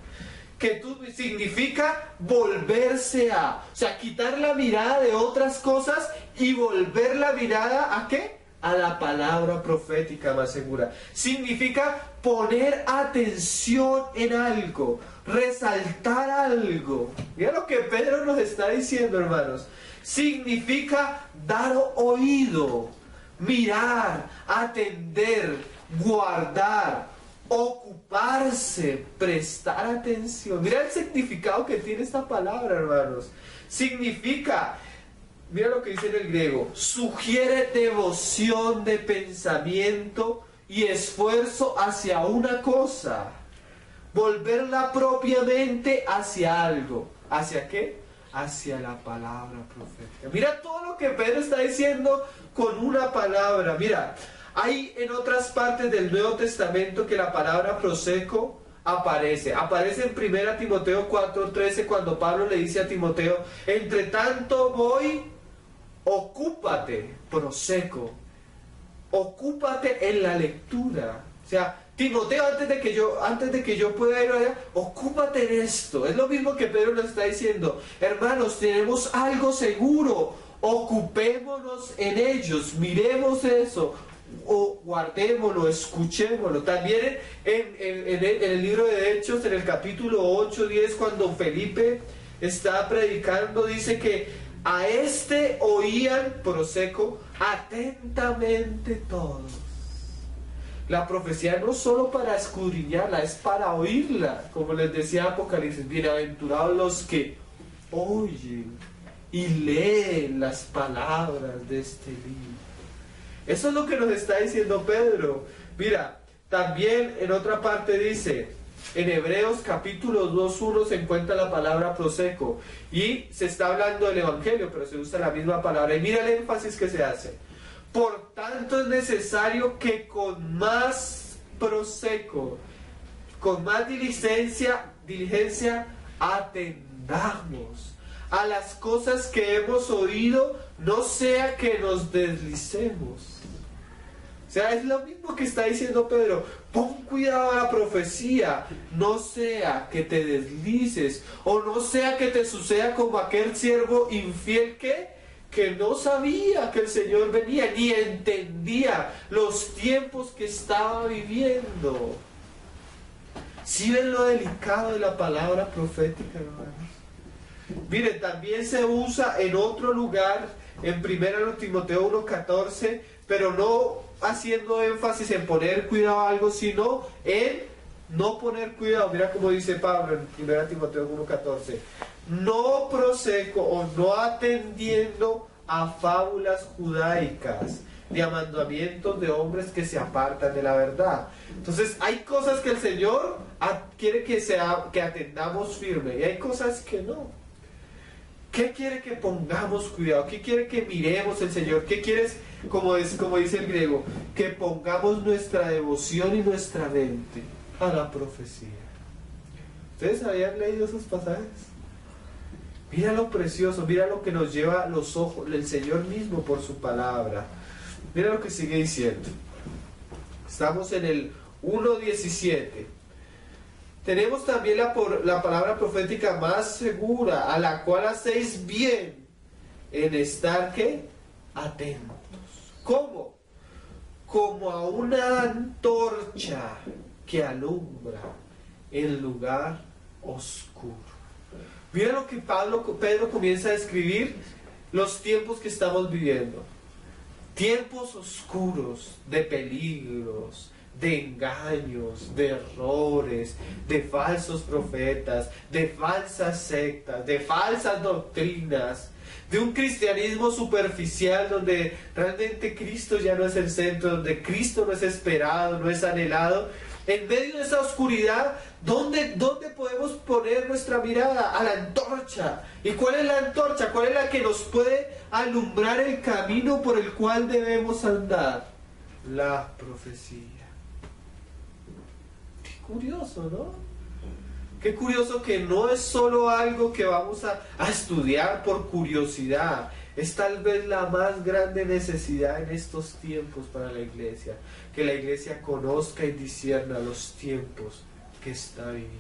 Speaker 2: Que tú significa volverse a, o sea, quitar la mirada de otras cosas y volver la mirada ¿a qué? A la palabra profética más segura. Significa poner atención en algo, resaltar algo. Mira lo que Pedro nos está diciendo, hermanos. Significa dar oído, mirar, atender, guardar, ocuparse, prestar atención. Mira el significado que tiene esta palabra, hermanos. Significa, mira lo que dice en el griego, sugiere devoción de pensamiento y esfuerzo hacia una cosa, volverla propiamente hacia algo. ¿Hacia qué? Hacia la palabra profética. Mira todo lo que Pedro está diciendo con una palabra. Mira, hay en otras partes del Nuevo Testamento que la palabra proseco aparece. Aparece en 1 Timoteo 4:13 cuando Pablo le dice a Timoteo: entre tanto voy, ocúpate, proseco, ocúpate en la lectura. O sea, Timoteo, antes de que yo pueda ir allá, ocúpate en esto. Es lo mismo que Pedro nos está diciendo. Hermanos, tenemos algo seguro, ocupémonos en ellos, miremos eso, o guardémoslo, escuchémoslo. También en el libro de Hechos, en el capítulo 8-10, cuando Felipe está predicando, dice que a este oían, proseco, atentamente todos. La profecía no es solo para escudriñarla, es para oírla. Como les decía Apocalipsis, bienaventurados los que oyen y leen las palabras de este libro. Eso es lo que nos está diciendo Pedro. Mira, también en otra parte dice, en Hebreos capítulo 2:1 se encuentra la palabra proseco. Y se está hablando del Evangelio, pero se usa la misma palabra. Y mira el énfasis que se hace. Por tanto es necesario que con más proseco, con más diligencia atendamos a las cosas que hemos oído, no sea que nos deslicemos. O sea, es lo mismo que está diciendo Pedro. Pon cuidado a la profecía, no sea que te deslices, o no sea que te suceda como aquel siervo infiel que no sabía que el Señor venía, ni entendía los tiempos que estaba viviendo. ¿Sí ven lo delicado de la palabra profética, hermanos? Miren, también se usa en otro lugar, en 1 Timoteo 1:14, pero no haciendo énfasis en poner cuidado a algo, sino en no poner cuidado. Mira cómo dice Pablo en 1 Timoteo 1:14. No proseco o no atendiendo a fábulas judaicas ni a mandamientos de hombres que se apartan de la verdad. Entonces hay cosas que el Señor quiere que atendamos firme y hay cosas que no. ¿Qué quiere que pongamos cuidado? ¿Qué quiere que miremos el Señor? ¿Qué quieres, como dice el griego, que pongamos nuestra devoción y nuestra mente a la profecía? ¿Ustedes habían leído esos pasajes? Mira lo precioso, mira lo que nos lleva los ojos, el Señor mismo por su palabra. Mira lo que sigue diciendo. Estamos en el 1:17. Tenemos también la palabra profética más segura, a la cual hacéis bien en estar, ¿qué? Atentos. ¿Cómo? Como a una antorcha que alumbra en lugar oscuro. Mira lo que Pedro comienza a describir, los tiempos que estamos viviendo. Tiempos oscuros, de peligros, de engaños, de errores, de falsos profetas, de falsas sectas, de falsas doctrinas, de un cristianismo superficial donde realmente Cristo ya no es el centro, donde Cristo no es esperado, no es anhelado. En medio de esa oscuridad, ¿dónde podemos poner nuestra mirada? A la antorcha. ¿Y cuál es la antorcha? ¿Cuál es la que nos puede alumbrar el camino por el cual debemos andar? La profecía. Qué curioso, ¿no? Qué curioso que no es solo algo que vamos a estudiar por curiosidad. Es tal vez la más grande necesidad en estos tiempos para la iglesia. Que la iglesia conozca y discierna los tiempos que está viviendo.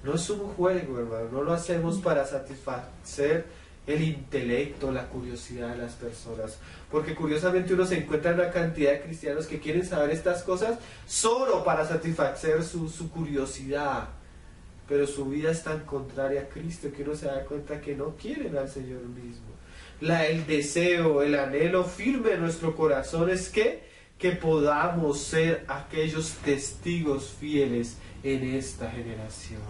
Speaker 2: No es un juego, hermano. No lo hacemos para satisfacer el intelecto, la curiosidad de las personas. Porque curiosamente uno se encuentra en una cantidad de cristianos que quieren saber estas cosas solo para satisfacer su curiosidad. Pero su vida es tan contraria a Cristo que uno se da cuenta que no quieren al Señor mismo. El deseo, el anhelo firme de nuestro corazón es que podamos ser aquellos testigos fieles en esta generación.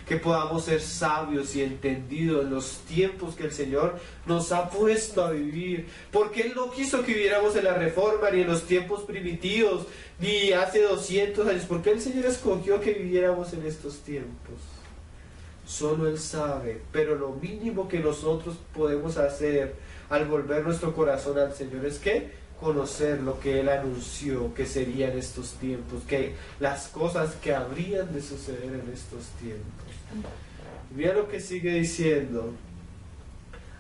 Speaker 2: Que podamos ser sabios y entendidos en los tiempos que el Señor nos ha puesto a vivir. Porque Él no quiso que viviéramos en la Reforma, ni en los tiempos primitivos, ni hace 200 años. Porque el Señor escogió que viviéramos en estos tiempos. Solo Él sabe. Pero lo mínimo que nosotros podemos hacer al volver nuestro corazón al Señor es que conocer lo que Él anunció que sería en estos tiempos, que las cosas que habrían de suceder en estos tiempos. Mira lo que sigue diciendo.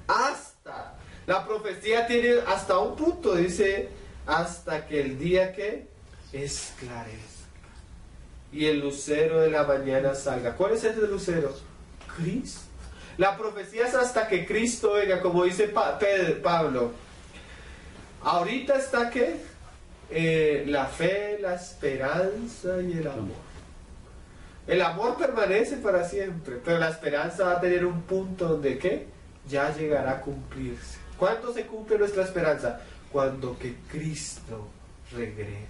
Speaker 2: Hasta, la profecía tiene hasta un punto, dice, hasta que el día que esclarezca y el lucero de la mañana salga. ¿Cuál es ese lucero? Cristo. La profecía es hasta que Cristo venga, como dice Pablo. Ahorita está la fe, la esperanza y el amor. El amor permanece para siempre, pero la esperanza va a tener un punto donde ya llegará a cumplirse. ¿Cuándo se cumple nuestra esperanza? Cuando que Cristo regrese.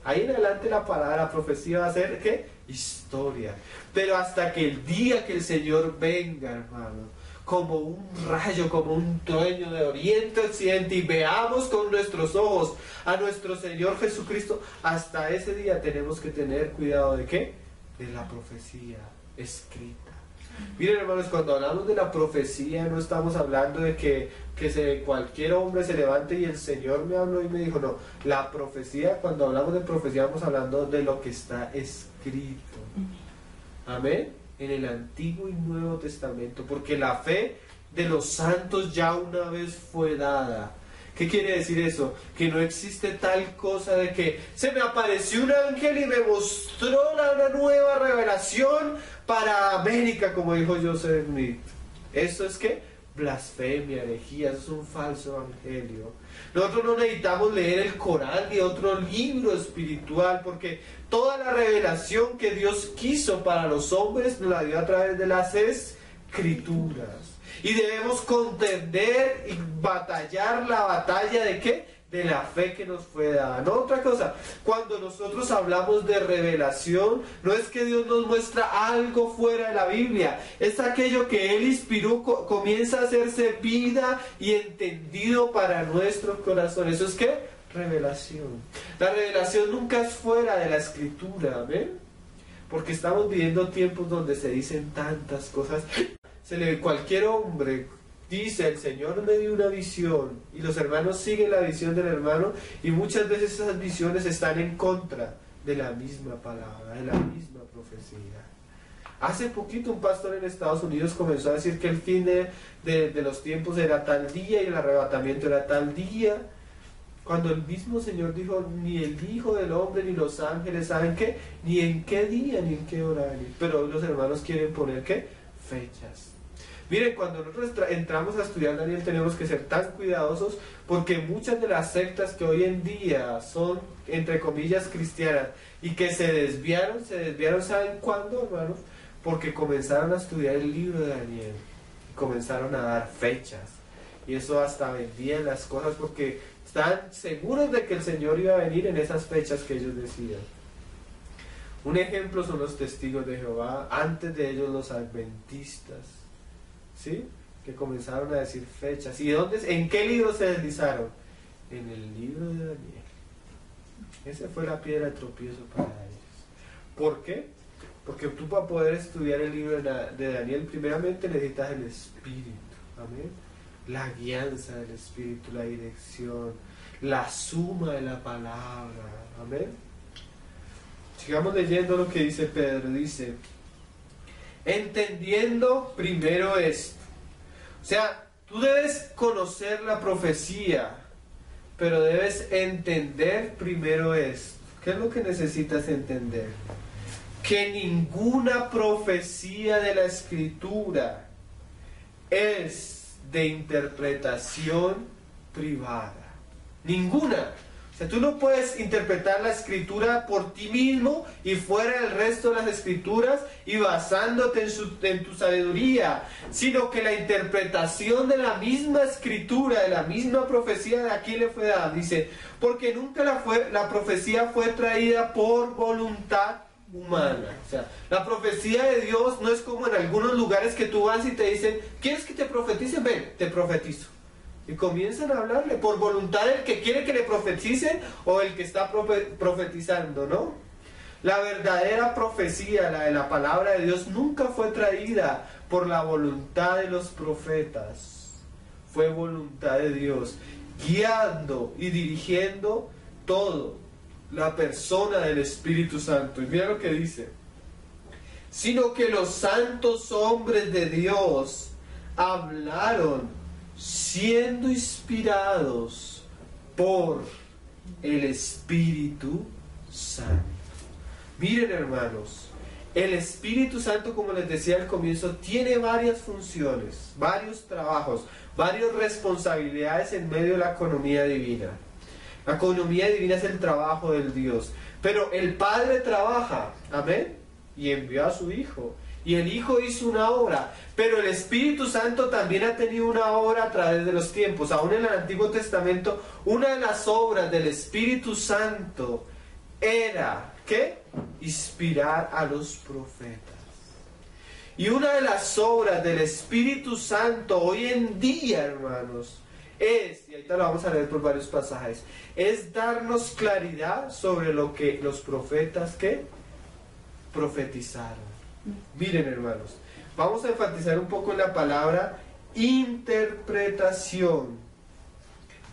Speaker 2: Ahí en adelante la profecía va a ser historia. Pero hasta que el día que el Señor venga, hermano, como un rayo, como un trueno de oriente a occidente, y veamos con nuestros ojos a nuestro Señor Jesucristo, hasta ese día tenemos que tener cuidado de de la profecía escrita. Miren, hermanos, cuando hablamos de la profecía no estamos hablando de que cualquier hombre se levante y el Señor me habló y me dijo, no. La profecía, cuando hablamos de profecía, vamos hablando de lo que está escrito. Amén. En el Antiguo y Nuevo Testamento, porque la fe de los santos ya una vez fue dada. ¿Qué quiere decir eso? Que no existe tal cosa de que se me apareció un ángel y me mostró una nueva revelación para América, como dijo Joseph Smith. Eso es blasfemia, herejía, eso es un falso evangelio. Nosotros no necesitamos leer el Corán ni otro libro espiritual, porque toda la revelación que Dios quiso para los hombres nos la dio a través de las Escrituras. Y debemos contender y batallar la batalla de la fe que nos fue dada. No otra cosa, cuando nosotros hablamos de revelación, no es que Dios nos muestra algo fuera de la Biblia, es aquello que Él inspiró, comienza a hacerse vida y entendido para nuestro corazón. Eso es revelación. La revelación nunca es fuera de la Escritura, ¿ven? Porque estamos viviendo tiempos donde se dicen tantas cosas. Cualquier hombre dice, el Señor me dio una visión, y los hermanos siguen la visión del hermano, y muchas veces esas visiones están en contra de la misma palabra, de la misma profecía. Hace poquito un pastor en Estados Unidos comenzó a decir que el fin de los tiempos era tal día y el arrebatamiento era tal día, Cuando el mismo Señor dijo, ni el Hijo del Hombre ni los ángeles saben qué, ni en qué día ni en qué hora venir. Pero los hermanos quieren poner qué, fechas. Miren, cuando nosotros entramos a estudiar Daniel tenemos que ser tan cuidadosos, porque muchas de las sectas que hoy en día son, entre comillas, cristianas y que se desviaron, ¿saben cuándo, hermanos? Porque comenzaron a estudiar el libro de Daniel y comenzaron a dar fechas, y eso hasta vendían las cosas porque estaban seguros de que el Señor iba a venir en esas fechas que ellos decían. Un ejemplo son los testigos de Jehová, antes de ellos los adventistas, ¿sí? Que comenzaron a decir fechas. ¿Y en qué libro se deslizaron? En el libro de Daniel. Esa fue la piedra de tropiezo para ellos. ¿Por qué? Porque tú, para poder estudiar el libro de Daniel, primeramente necesitas el Espíritu. Amén. La guianza del Espíritu, la dirección, la suma de la palabra. Amén. Sigamos leyendo lo que dice Pedro. Dice, entendiendo primero esto. O sea, tú debes conocer la profecía, pero debes entender primero esto. ¿Qué es lo que necesitas entender? Que ninguna profecía de la Escritura es de interpretación privada. Ninguna. O sea, tú no puedes interpretar la Escritura por ti mismo y fuera del resto de las Escrituras y basándote en tu sabiduría, sino que la interpretación de la misma Escritura, de la misma profecía, de aquí le fue dada. Dice, porque nunca la profecía fue traída por voluntad humana. O sea, la profecía de Dios no es como en algunos lugares que tú vas y te dicen, ¿quieres que te profetice? Ven, te profetizo. Y comienzan a hablarle por voluntad del que quiere que le profeticen o el que está profetizando, ¿no? La verdadera profecía, la de la palabra de Dios, nunca fue traída por la voluntad de los profetas. Fue voluntad de Dios, guiando y dirigiendo todo, la persona del Espíritu Santo. Y mira lo que dice. Sino que los santos hombres de Dios hablaron siendo inspirados por el Espíritu Santo. Miren, hermanos, el Espíritu Santo, como les decía al comienzo, tiene varias funciones, varios trabajos, varias responsabilidades en medio de la economía divina. La economía divina es el trabajo del Dios, pero el Padre trabaja, amén, y envió a su Hijo. Y el Hijo hizo una obra, pero el Espíritu Santo también ha tenido una obra a través de los tiempos. Aún en el Antiguo Testamento, una de las obras del Espíritu Santo era, ¿qué? Inspirar a los profetas. Y una de las obras del Espíritu Santo hoy en día, hermanos, y ahorita lo vamos a leer por varios pasajes, es darnos claridad sobre lo que los profetas, ¿qué? Profetizaron. Miren, hermanos, vamos a enfatizar un poco en la palabra interpretación,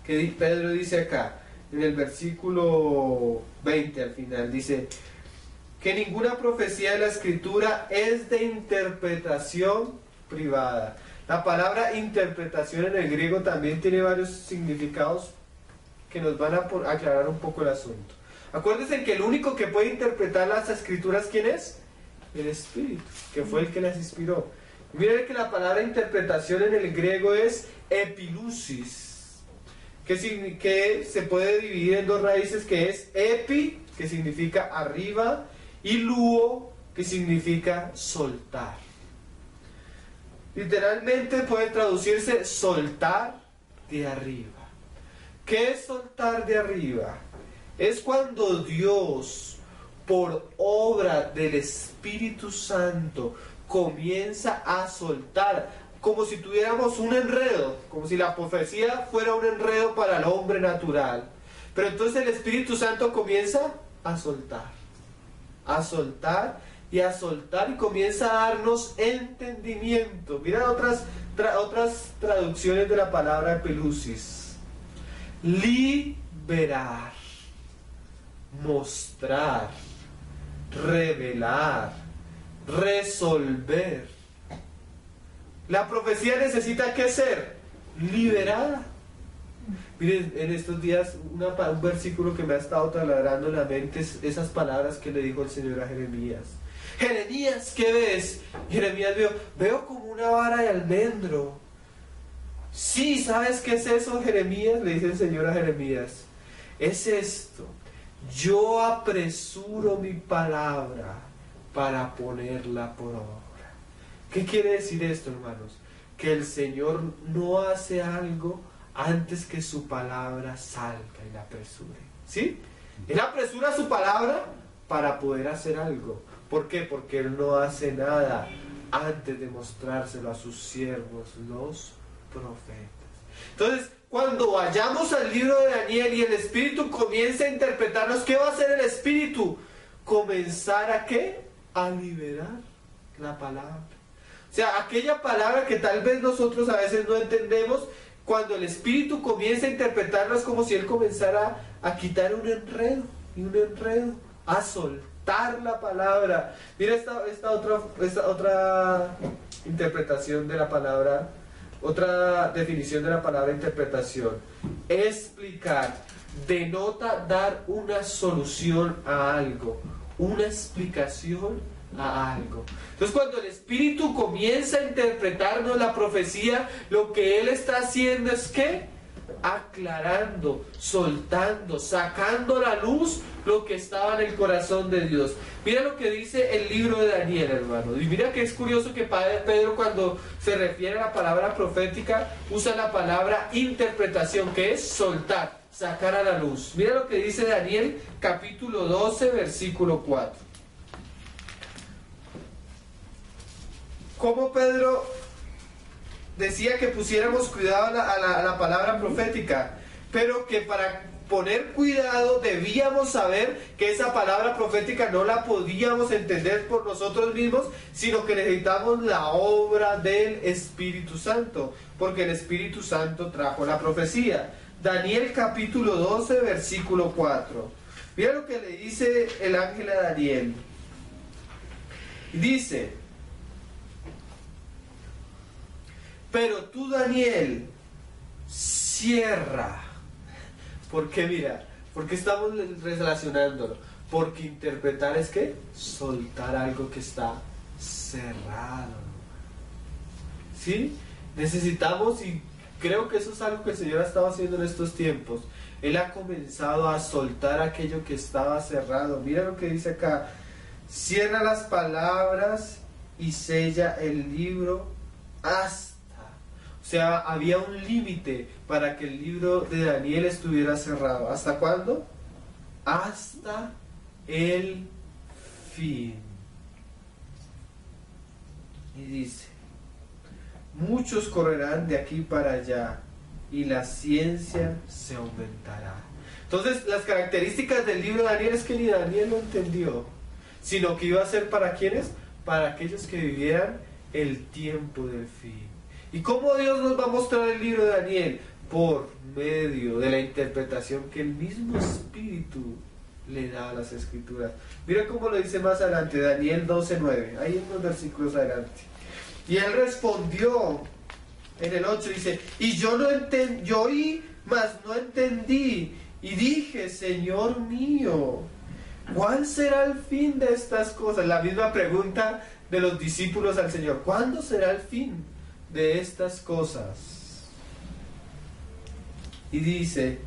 Speaker 2: que Pedro dice acá, en el versículo 20 al final, dice que ninguna profecía de la Escritura es de interpretación privada. La palabra interpretación en el griego también tiene varios significados que nos van a aclarar un poco el asunto. Acuérdense que el único que puede interpretar las Escrituras, ¿quién es? El Espíritu, que fue el que las inspiró. Miren que la palabra interpretación en el griego es epilusis, que se puede dividir en dos raíces, que es epi, que significa arriba, y luo, que significa soltar. Literalmente puede traducirse soltar de arriba. ¿Qué es soltar de arriba? Es cuando Dios, por obra del Espíritu Santo, comienza a soltar, como si tuviéramos un enredo, como si la profecía fuera un enredo para el hombre natural. Pero entonces el Espíritu Santo comienza a soltar y a soltar, y comienza a darnos entendimiento. Mira otras traducciones de la palabra epilusis: liberar, mostrar, revelar, resolver. La profecía necesita, ¿qué ser? Liberada. Miren, en estos días un versículo que me ha estado taladrando en la mente es esas palabras que le dijo el Señor a Jeremías. Jeremías, ¿qué ves? Jeremías veo como una vara de almendro. Sí, ¿sabes qué es eso, Jeremías? Le dice el Señor a Jeremías. Es esto. Yo apresuro mi palabra para ponerla por obra. ¿Qué quiere decir esto, hermanos? Que el Señor no hace algo antes que su palabra salga y la apresure. ¿Sí? Él apresura su palabra para poder hacer algo. ¿Por qué? Porque Él no hace nada antes de mostrárselo a sus siervos, los profetas. Entonces, cuando vayamos al libro de Daniel y el Espíritu comience a interpretarnos, ¿qué va a hacer el Espíritu? Comenzar a ¿qué? A liberar la palabra. O sea, aquella palabra que tal vez nosotros a veces no entendemos, cuando el Espíritu comienza a interpretarla es como si Él comenzara a quitar un enredo, a soltar la palabra. Mira esta otra interpretación de la palabra, otra definición de la palabra interpretación. Explicar, denota dar una solución a algo, una explicación a algo. Entonces, cuando el Espíritu comienza a interpretarnos la profecía, lo que Él está haciendo es ¿qué? Aclarando, soltando, sacando a la luz lo que estaba en el corazón de Dios. Mira lo que dice el libro de Daniel, hermano. Y mira que es curioso que Pedro, cuando se refiere a la palabra profética, usa la palabra interpretación, que es soltar, sacar a la luz. Mira lo que dice Daniel, capítulo 12, versículo 4. Como Pedro decía que pusiéramos cuidado a la palabra profética, pero que para poner cuidado debíamos saber que esa palabra profética no la podíamos entender por nosotros mismos, sino que necesitamos la obra del Espíritu Santo, porque el Espíritu Santo trajo la profecía. Daniel capítulo 12, versículo 4. Mira lo que le dice el ángel a Daniel. Dice: pero tú, Daniel, cierra. ¿Por qué? Mira, porque estamos relacionándolo. Porque interpretar es ¿qué? Soltar algo que está cerrado. ¿Sí? Necesitamos, y creo que eso es algo que el Señor ha estado haciendo en estos tiempos. Él ha comenzado a soltar aquello que estaba cerrado. Mira lo que dice acá. Cierra las palabras y sella el libro hasta. O sea, había un límite para que el libro de Daniel estuviera cerrado. ¿Hasta cuándo? Hasta el fin. Y dice: muchos correrán de aquí para allá y la ciencia se aumentará. Entonces, las características del libro de Daniel es que ni Daniel lo entendió, sino que iba a ser ¿para quiénes? Para aquellos que vivieran el tiempo del fin. ¿Y cómo Dios nos va a mostrar el libro de Daniel? Por medio de la interpretación que el mismo Espíritu le da a las Escrituras. Mira cómo lo dice más adelante, Daniel 12:9, ahí en los versículos adelante. Y él respondió en el 8, dice: y yo oí, mas no entendí, y dije: Señor mío, ¿cuál será el fin de estas cosas? La misma pregunta de los discípulos al Señor: ¿cuándo será el fin de estas cosas? Y dice,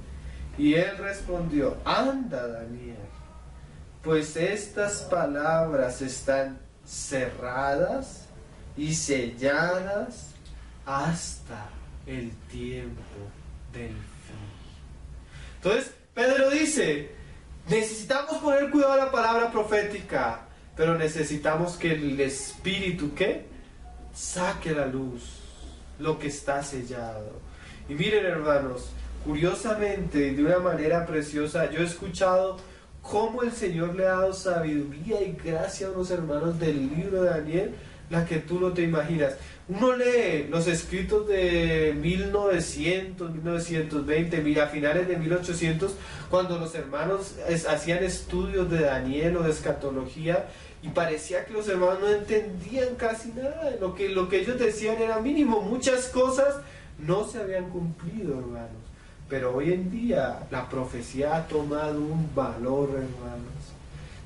Speaker 2: y él respondió: anda, Daniel, pues estas palabras están cerradas y selladas hasta el tiempo del fin. Entonces Pedro dice: necesitamos poner cuidado a la palabra profética, pero necesitamos que el Espíritu ¿qué? Saque a la luz lo que está sellado. Y miren, hermanos, curiosamente, de una manera preciosa, yo he escuchado cómo el Señor le ha dado sabiduría y gracia a unos hermanos del libro de Daniel, la que tú no te imaginas. Uno lee los escritos de 1900, 1920, a finales de 1800, cuando los hermanos hacían estudios de Daniel o de escatología, y parecía que los hermanos no entendían casi nada. Lo que ellos decían era mínimo. Muchas cosas no se habían cumplido, hermanos. Pero hoy en día la profecía ha tomado un valor, hermanos.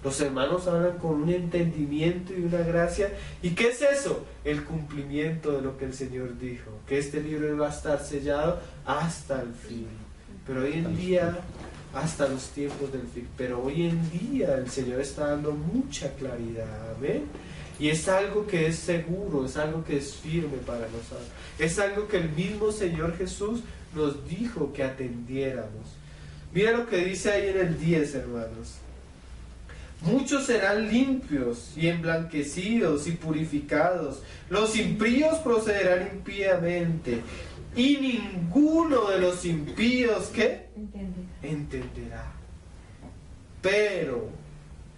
Speaker 2: Los hermanos hablan con un entendimiento y una gracia. ¿Y qué es eso? El cumplimiento de lo que el Señor dijo, que este libro va a estar sellado hasta el fin. Pero hoy en día, hasta los tiempos del fin. Pero hoy en día el Señor está dando mucha claridad. ¿Amén? Y es algo que es seguro, es algo que es firme para nosotros. Es algo que el mismo Señor Jesús nos dijo que atendiéramos. Mira lo que dice ahí en el 10, hermanos. Muchos serán limpios y emblanquecidos y purificados. Los impíos procederán impíamente. Y ninguno de los impíos, ¿qué? Entenderá. Pero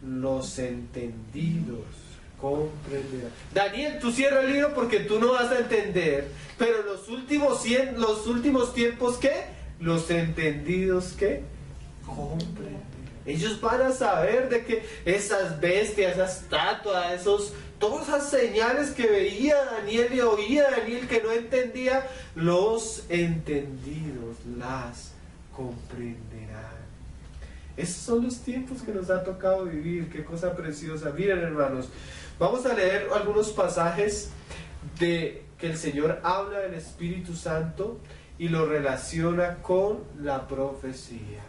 Speaker 2: los entendidos comprenderán. Daniel, tú cierra el libro porque tú no vas a entender. Pero los últimos tiempos, ¿qué? Los entendidos, ¿qué? Comprenderán. Ellos van a saber de que esas bestias, esas estatuas, todas esas señales que veía Daniel y oía Daniel que no entendía, los entendidos las comprenderán. Esos son los tiempos que nos ha tocado vivir. Qué cosa preciosa. Miren, hermanos, vamos a leer algunos pasajes de que el Señor habla del Espíritu Santo y lo relaciona con la profecía.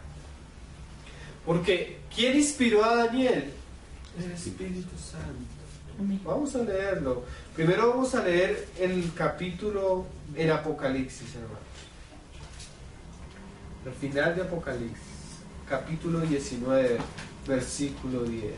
Speaker 2: Porque ¿quién inspiró a Daniel? El Espíritu Santo. Vamos a leerlo. Primero vamos a leer el capítulo en Apocalipsis, hermanos. El final de Apocalipsis, capítulo 19, versículo 10.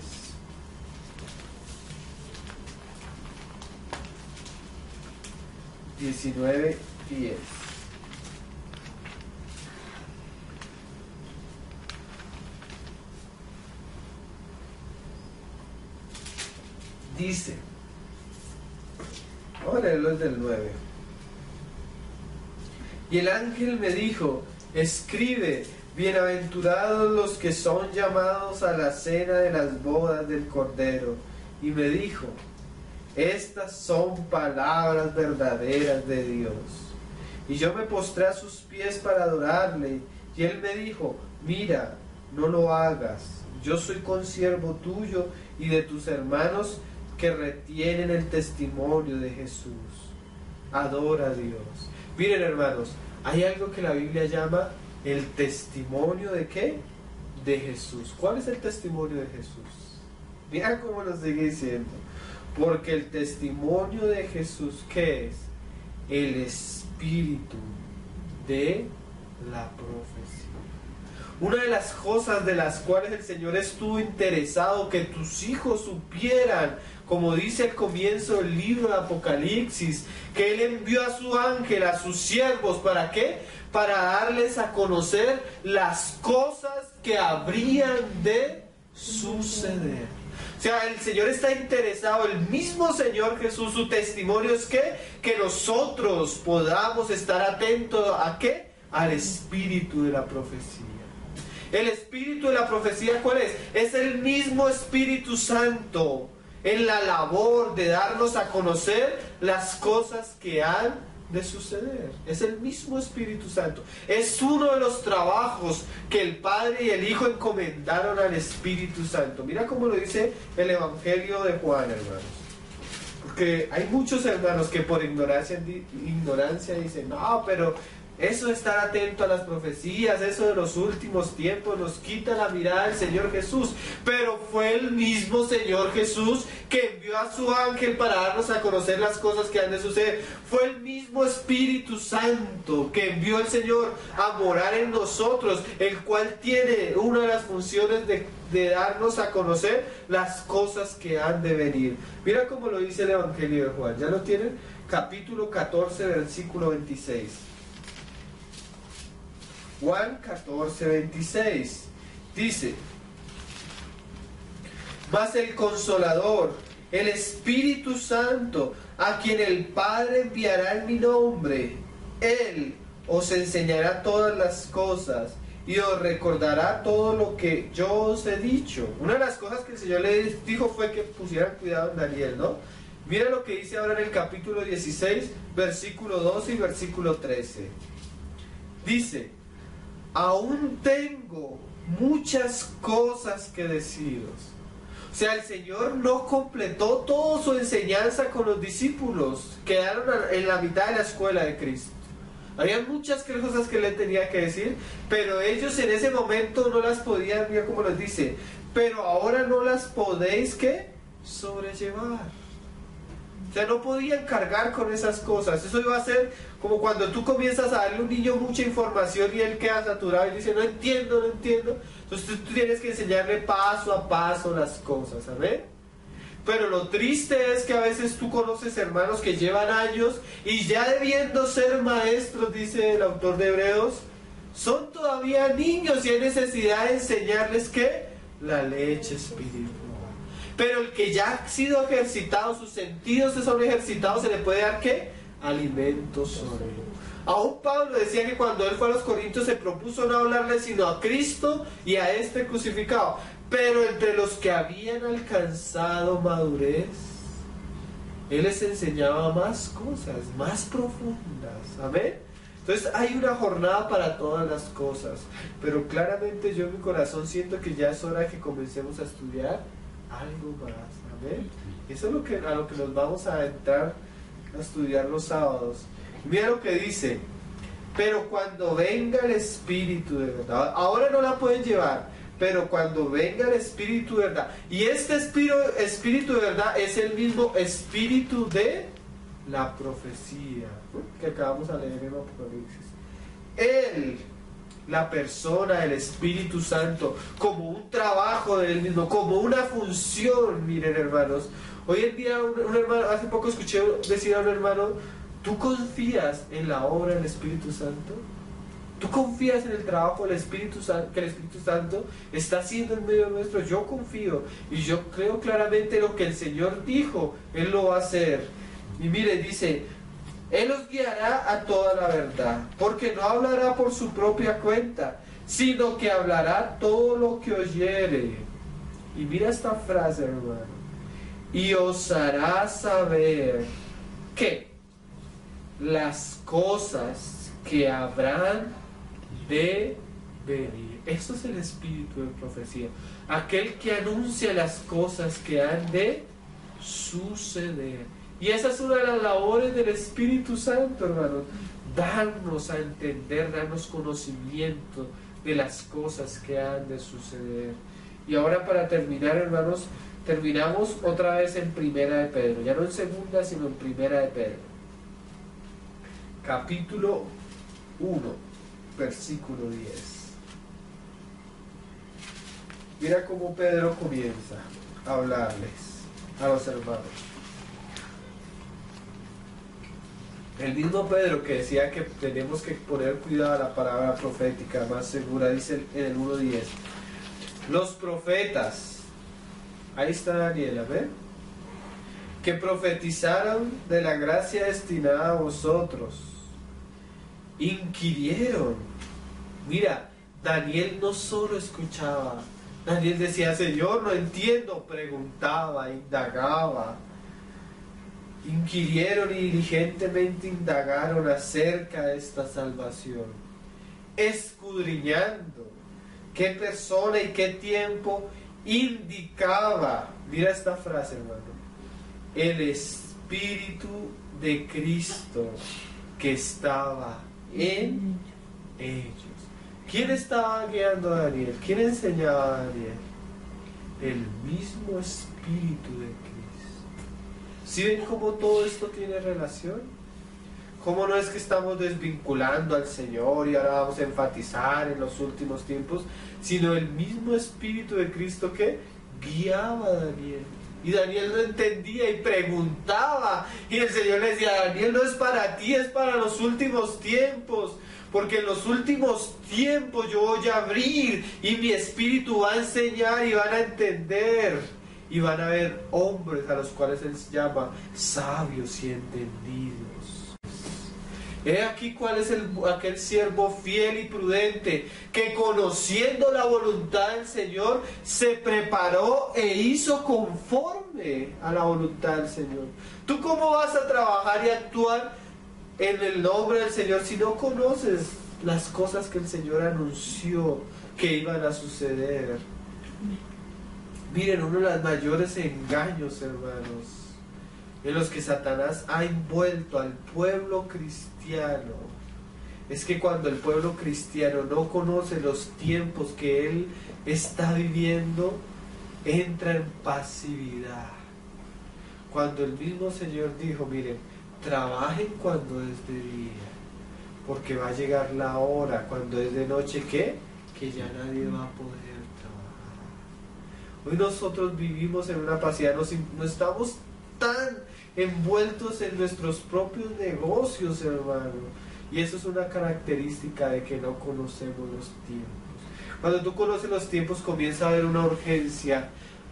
Speaker 2: Dice, vamos a leerlo desde el 9. Y el ángel me dijo, escribe, bienaventurados los que son llamados a la cena de las bodas del Cordero. Y me dijo, estas son palabras verdaderas de Dios. Y yo me postré a sus pies para adorarle. Y él me dijo, mira, no lo hagas. Yo soy consiervo tuyo y de tus hermanos que retienen el testimonio de Jesús. Adora a Dios. Miren, hermanos, hay algo que la Biblia llama el testimonio de ¿qué? De Jesús. ¿Cuál es el testimonio de Jesús? Mira cómo lo sigue diciendo. Porque el testimonio de Jesús, ¿qué es? El espíritu de la profecía. Una de las cosas de las cuales el Señor estuvo interesado que tus hijos supieran, como dice el comienzo del libro de Apocalipsis, que Él envió a su ángel, a sus siervos, ¿para qué? Para darles a conocer las cosas que habrían de suceder. O sea, el Señor está interesado, el mismo Señor Jesús, su testimonio es que nosotros podamos estar atentos ¿a qué? Al espíritu de la profecía. El espíritu de la profecía, ¿cuál es? Es el mismo Espíritu Santo en la labor de darnos a conocer las cosas que han de suceder. Es el mismo Espíritu Santo. Es uno de los trabajos que el Padre y el Hijo encomendaron al Espíritu Santo. Mira cómo lo dice el Evangelio de Juan, hermanos. Porque hay muchos hermanos que por ignorancia dicen, no, pero eso de estar atento a las profecías, eso de los últimos tiempos, nos quita la mirada del Señor Jesús. Pero fue el mismo Señor Jesús que envió a su ángel para darnos a conocer las cosas que han de suceder. Fue el mismo Espíritu Santo que envió el Señor a morar en nosotros, el cual tiene una de las funciones de darnos a conocer las cosas que han de venir. Mira cómo lo dice el Evangelio de Juan. ¿Ya lo tienen? Capítulo 14, versículo 26. Juan 14, 26 dice, mas el Consolador, el Espíritu Santo, a quien el Padre enviará en mi nombre, Él os enseñará todas las cosas y os recordará todo lo que yo os he dicho. Una de las cosas que el Señor les dijo fue que pusieran cuidado en Daniel, ¿no? Mira lo que dice ahora en el capítulo 16, versículo 12 y versículo 13. Dice, aún tengo muchas cosas que deciros. O sea, el Señor no completó toda su enseñanza con los discípulos. Quedaron en la mitad de la escuela de Cristo. Había muchas cosas que le tenía que decir, pero ellos en ese momento no las podían, mira cómo les dice, pero ahora no las podéis, ¿qué? Sobrellevar. O sea, no podían cargar con esas cosas. Eso iba a ser como cuando tú comienzas a darle a un niño mucha información y él queda saturado y dice, no entiendo, no entiendo. Entonces tú tienes que enseñarle paso a paso las cosas, ¿sabes? Pero lo triste es que a veces tú conoces hermanos que llevan años y ya debiendo ser maestros, dice el autor de Hebreos, son todavía niños y hay necesidad de enseñarles ¿qué? La leche espiritual. Pero el que ya ha sido ejercitado, sus sentidos se son ejercitados, se le puede dar ¿qué? Alimento sólido. Aún Pablo decía que cuando él fue a los Corintios se propuso no hablarle sino a Cristo y a este crucificado. Pero entre los que habían alcanzado madurez, él les enseñaba más cosas, más profundas. Amén. Entonces hay una jornada para todas las cosas. Pero claramente yo en mi corazón siento que ya es hora de que comencemos a estudiar algo más. Amén. Eso es a lo que nos vamos a entrar a estudiar los sábados. Mira lo que dice: pero cuando venga el Espíritu de verdad, ahora no la pueden llevar, pero cuando venga el Espíritu de verdad, y este Espíritu de verdad es el mismo Espíritu de la profecía, ¿no? Que acabamos de leer en Apocalipsis. Él, la persona, el Espíritu Santo, como un trabajo de él mismo, como una función. Miren, hermanos, hoy en día un hermano, hace poco escuché decir a un hermano: ¿tú confías en la obra del Espíritu Santo? ¿Tú confías en el trabajo del Espíritu Santo, que el Espíritu Santo está haciendo en medio nuestro? Yo confío y yo creo claramente lo que el Señor dijo, Él lo va a hacer. Y mire, dice: Él os guiará a toda la verdad, porque no hablará por su propia cuenta, sino que hablará todo lo que oyere. Y mira esta frase, hermano: y os hará saber que las cosas que habrán de venir. Eso es el espíritu de profecía, aquel que anuncia las cosas que han de suceder. Y esa es una de las labores del Espíritu Santo, hermanos: darnos a entender, darnos conocimiento de las cosas que han de suceder. Y ahora, para terminar, hermanos, terminamos otra vez en Primera de Pedro, ya no en Segunda, sino en Primera de Pedro, capítulo 1, versículo 10. Mira cómo Pedro comienza a hablarles a los hermanos. El mismo Pedro que decía que tenemos que poner cuidado a la palabra profética más segura, dice en el 1:10: los profetas, ahí está Daniel, ¿ven? Que profetizaron de la gracia destinada a vosotros, inquirieron. Mira, Daniel no solo escuchaba, Daniel decía: Señor, no entiendo, preguntaba, indagaba. Inquirieron y diligentemente indagaron acerca de esta salvación, escudriñando qué persona y qué tiempo indicaba, mira esta frase, hermano, el Espíritu de Cristo que estaba en ellos. ¿Quién estaba guiando a Daniel? ¿Quién enseñaba a Daniel? El mismo Espíritu de Cristo. ¿Sí ven cómo todo esto tiene relación? ¿Cómo no es que estamos desvinculando al Señor y ahora vamos a enfatizar en los últimos tiempos? Sino el mismo Espíritu de Cristo que guiaba a Daniel. Y Daniel no entendía y preguntaba. Y el Señor le decía: Daniel, no es para ti, es para los últimos tiempos. Porque en los últimos tiempos yo voy a abrir y mi Espíritu va a enseñar y van a entender. Y van a haber hombres a los cuales Él llama sabios y entendidos. He aquí cuál es aquel siervo fiel y prudente, que conociendo la voluntad del Señor, se preparó e hizo conforme a la voluntad del Señor. ¿Tú cómo vas a trabajar y actuar en el nombre del Señor si no conoces las cosas que el Señor anunció que iban a suceder. Miren, uno de los mayores engaños, hermanos, en los que Satanás ha envuelto al pueblo cristiano, es que cuando el pueblo cristiano no conoce los tiempos que él está viviendo, entra en pasividad. Cuando el mismo Señor dijo, miren, trabajen cuando es de día, porque va a llegar la hora cuando es de noche, ¿qué? Que ya nadie va a poder trabajar. Hoy nosotros vivimos en una pasividad, no estamos tan envueltos en nuestros propios negocios, hermano. Y eso es una característica de que no conocemos los tiempos. Cuando tú conoces los tiempos, comienza a haber una urgencia.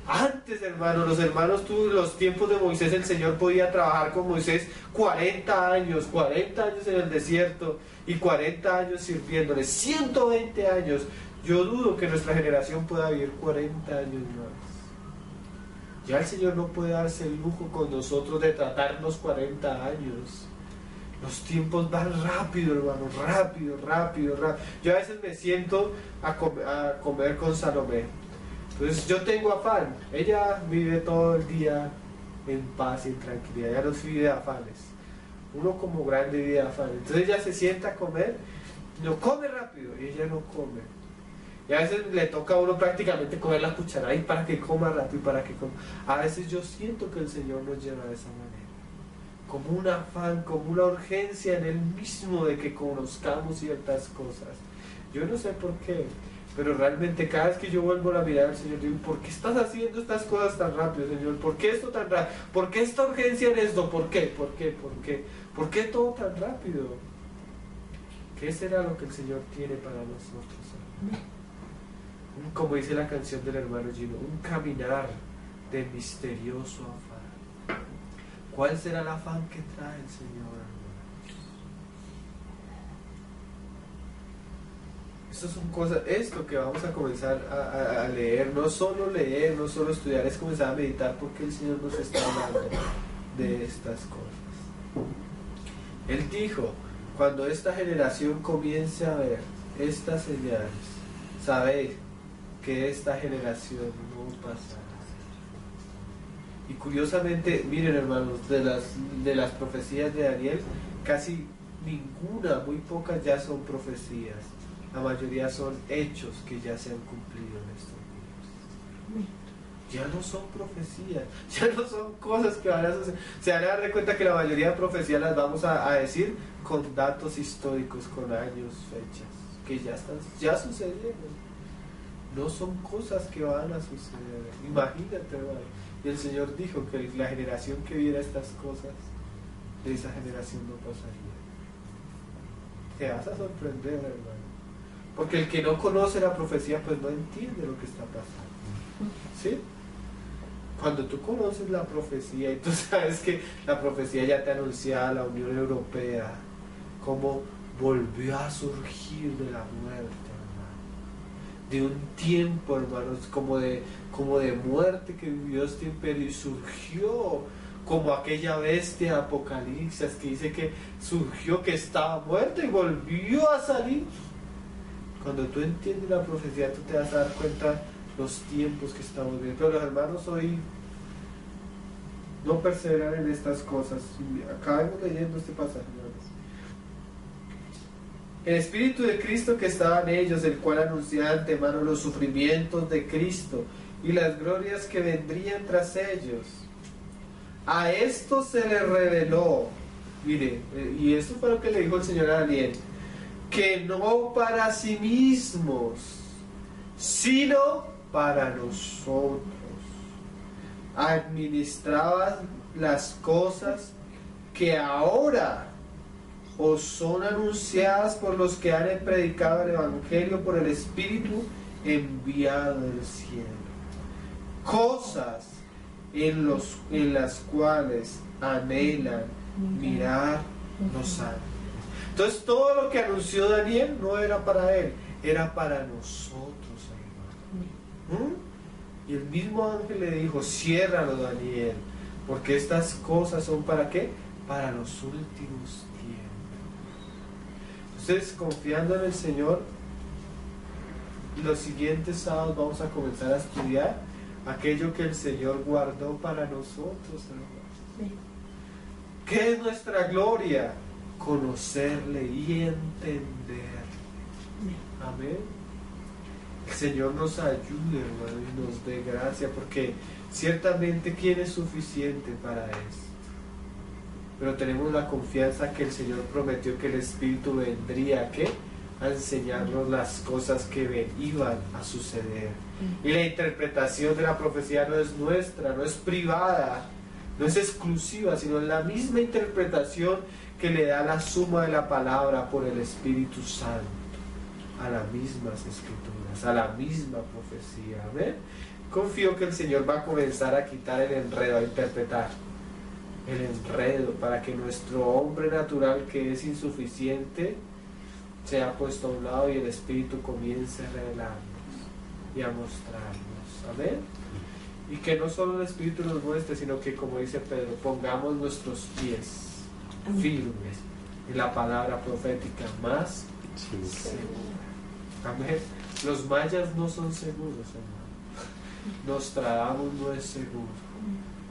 Speaker 2: Antes, hermano, los tiempos de Moisés, el Señor podía trabajar con Moisés 40 años en el desierto y 40 años sirviéndole, 120 años. Yo dudo que nuestra generación pueda vivir 40 años más. Ya el Señor no puede darse el lujo con nosotros de tratarnos 40 años. Los tiempos van rápido, hermano, rápido. Yo a veces me siento a comer con Salomé. Entonces yo tengo afán. Ella vive todo el día en paz y en tranquilidad. Ella no vive de afanes. Uno como grande vive de afanes. Entonces ella se sienta a comer, no come rápido y ella no come. Y a veces le toca a uno prácticamente coger la cucharada y para que coma rápido, para que coma. A veces yo siento que el Señor nos lleva de esa manera. Como un afán, como una urgencia en Él mismo de que conozcamos ciertas cosas. Yo no sé por qué, pero realmente cada vez que yo vuelvo a mirar al Señor, digo, ¿por qué estás haciendo estas cosas tan rápido, Señor? ¿Por qué esto tan rápido? ¿Por qué esta urgencia en esto? ¿Por qué? ¿Por qué todo tan rápido? ¿Qué será lo que el Señor tiene para nosotros, hermano? Como dice la canción del hermano Gino, un caminar de misterioso afán. ¿Cuál será el afán que trae el Señor, hermano? Estas son cosas, esto que vamos a comenzar a leer, no solo estudiar, es comenzar a meditar porque el Señor nos está hablando de estas cosas. Él dijo, cuando esta generación comience a ver estas señales, sabéis que esta generación no pasará. Y curiosamente, miren, hermanos, de las profecías de Daniel, casi ninguna, muy pocas ya son profecías. La mayoría son hechos que ya se han cumplido en estos días. Ya no son profecías, ya no son cosas que van a suceder. Se van a dar cuenta que la mayoría de profecías las vamos a decir con datos históricos, con años, fechas, que ya sucedieron. No son cosas que van a suceder. Imagínate, hermano. Y el Señor dijo que la generación que viera estas cosas, de esa generación no pasaría. Te vas a sorprender, hermano. Porque el que no conoce la profecía, pues no entiende lo que está pasando. ¿Sí? Cuando tú conoces la profecía y tú sabes que la profecía ya te anunciaba la Unión Europea, cómo volvió a surgir de la muerte, hermano. De un tiempo, hermanos, como de muerte que vivió este imperio y surgió como aquella bestia Apocalipsis que dice que surgió, que estaba muerta y volvió a salir. Cuando tú entiendes la profecía, tú te vas a dar cuenta los tiempos que estamos viviendo. Pero los hermanos hoy no perseveran en estas cosas. Acabemos leyendo este pasaje, hermanos. El Espíritu de Cristo que estaba en ellos, el cual anunciaba de antemano los sufrimientos de Cristo y las glorias que vendrían tras ellos. A esto se le reveló, mire, y esto fue lo que le dijo el Señor a Daniel, que no para sí mismos, sino para nosotros administraban las cosas que ahora os son anunciadas por los que han predicado el Evangelio por el Espíritu enviado del cielo. Cosas en las cuales anhelan mirar los ángeles. Entonces todo lo que anunció Daniel no era para él, era para nosotros, hermano. Y el mismo ángel le dijo, ciérralo, Daniel, porque estas cosas son para ¿qué? Para los últimos tiempos.
Speaker 1: Entonces, confiando en el Señor, los siguientes sábados vamos a comenzar a estudiar aquello que el Señor guardó para nosotros, hermanos. ¿Qué es nuestra gloria? Conocerle y entender. Amén. El Señor nos ayude, hermano, y nos dé gracia, porque ciertamente ¿quién es suficiente para esto? Pero tenemos la confianza que el Señor prometió que el Espíritu vendría ¿a qué? A enseñarnos las cosas que iban a suceder. Y la interpretación de la profecía no es nuestra, no es privada, no es exclusiva, sino la misma interpretación que le da la suma de la palabra por el Espíritu Santo a las mismas escrituras, a la misma profecía. ¿Ven? Confío que el Señor va a comenzar a quitar el enredo, a interpretar el enredo, para que nuestro hombre natural, que es insuficiente, sea puesto a un lado y el Espíritu comience a revelarnos y a mostrarnos. Amén. Y que no solo el Espíritu nos muestre, sino que, como dice Pedro, pongamos nuestros pies firmes en la palabra profética más segura. Amén. Los mayas no son seguros, hermano. Nostradamus no es seguro.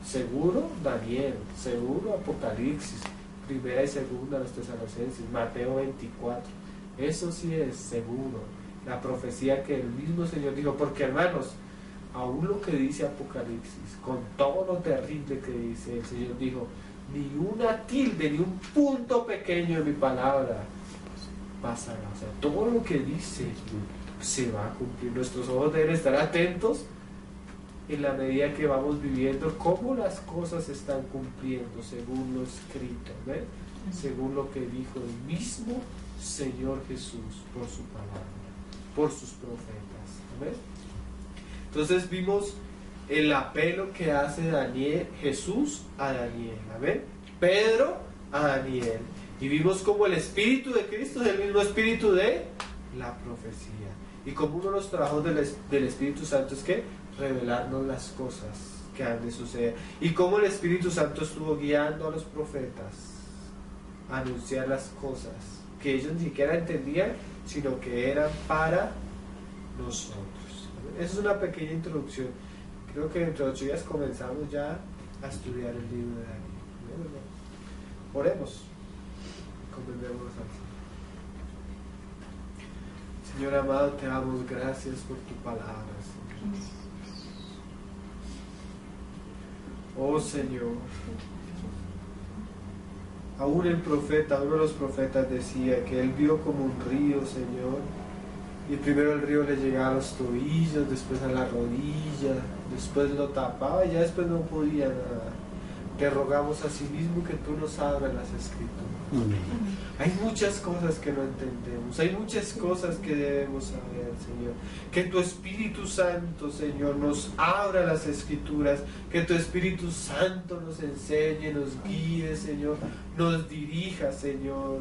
Speaker 1: Seguro Daniel, seguro Apocalipsis, primera y segunda los Tesalonicenses, Mateo 24. Eso sí es seguro. La profecía que el mismo Señor dijo, porque hermanos, aún lo que dice Apocalipsis, con todo lo terrible que dice, el Señor dijo, ni una tilde, ni un punto pequeño de mi palabra pasará. O sea, todo lo que dice se va a cumplir. Nuestros ojos deben estar atentos en la medida que vamos viviendo cómo las cosas se están cumpliendo según lo escrito, ¿ven? Según lo que dijo el mismo Señor Jesús por su palabra, por sus profetas. ¿Ven? Entonces vimos el apelo que hace Jesús a Daniel, ¿ven? Pedro a Daniel, y vimos como el Espíritu de Cristo es el mismo Espíritu de la profecía, y como uno de los trabajos del Espíritu Santo es que revelarnos las cosas que han de suceder, y como el Espíritu Santo estuvo guiando a los profetas a anunciar las cosas que ellos ni siquiera entendían, sino que eran para nosotros. Esa es una pequeña introducción. Creo que dentro de 8 días comenzamos ya a estudiar el libro de Daniel. Oremos. Encomendémonos al Señor. Señor amado, te damos gracias por tu palabra, Señor. Oh Señor, aún el profeta, uno de los profetas decía que él vio como un río, Señor, y primero el río le llegaba a los tobillos, después a la rodilla, después lo tapaba y ya después no podía nadar. Te rogamos a sí mismo que tú nos abras las escrituras. Hay muchas cosas que no entendemos, hay muchas cosas que debemos saber, Señor. Que tu Espíritu Santo, Señor, nos abra las escrituras, que tu Espíritu Santo nos enseñe, nos guíe, Señor, nos dirija, Señor.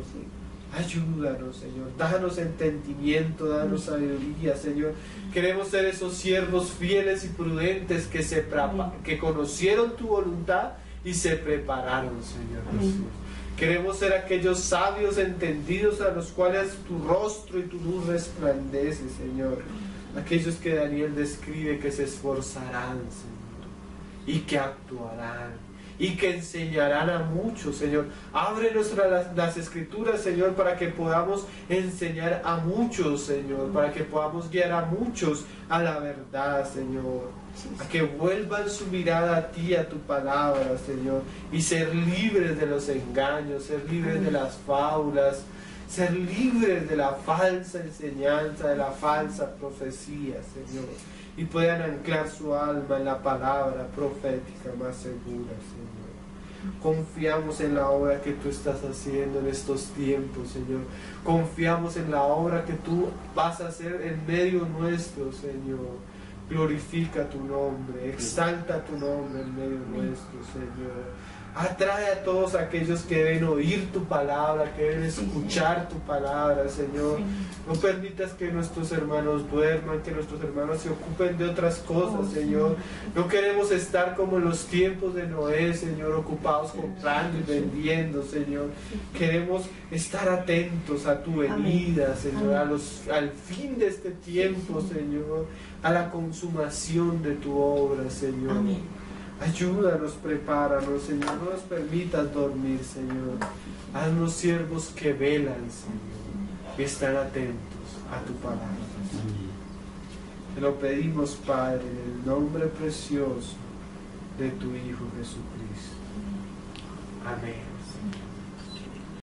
Speaker 1: Ayúdanos, Señor, danos entendimiento, danos sabiduría, Señor. Queremos ser esos siervos fieles y prudentes que conocieron tu voluntad y se prepararon, Señor Jesús. Queremos ser aquellos sabios entendidos a los cuales tu rostro y tu luz resplandece, Señor. Aquellos que Daniel describe que se esforzarán, Señor, y que actuarán, y que enseñarán a muchos, Señor. Ábrenos las escrituras, Señor, para que podamos enseñar a muchos, Señor, para que podamos guiar a muchos a la verdad, Señor. A que vuelvan su mirada a ti, a tu palabra, Señor, y ser libres de los engaños, ser libres de las fábulas, ser libres de la falsa enseñanza, de la falsa profecía, Señor, y puedan anclar su alma en la palabra profética más segura, Señor. Confiamos en la obra que tú estás haciendo en estos tiempos, Señor. Confiamos en la obra que tú vas a hacer en medio nuestro, Señor. Glorifica tu nombre, exalta tu nombre en medio nuestro, Señor. Atrae a todos aquellos que deben oír tu palabra, que deben escuchar tu palabra, Señor. No permitas que nuestros hermanos duerman, que nuestros hermanos se ocupen de otras cosas, Señor. No queremos estar como en los tiempos de Noé, Señor, ocupados comprando y vendiendo, Señor. Queremos estar atentos a tu venida, Señor, al fin de este tiempo, Señor, a la consumación de tu obra, Señor. Ayúdanos, prepáranos, Señor, no nos permitas dormir, Señor. Haznos siervos que velan, Señor, y están atentos a tu palabra. Te lo pedimos, Padre, en el nombre precioso de tu Hijo Jesucristo. Amén.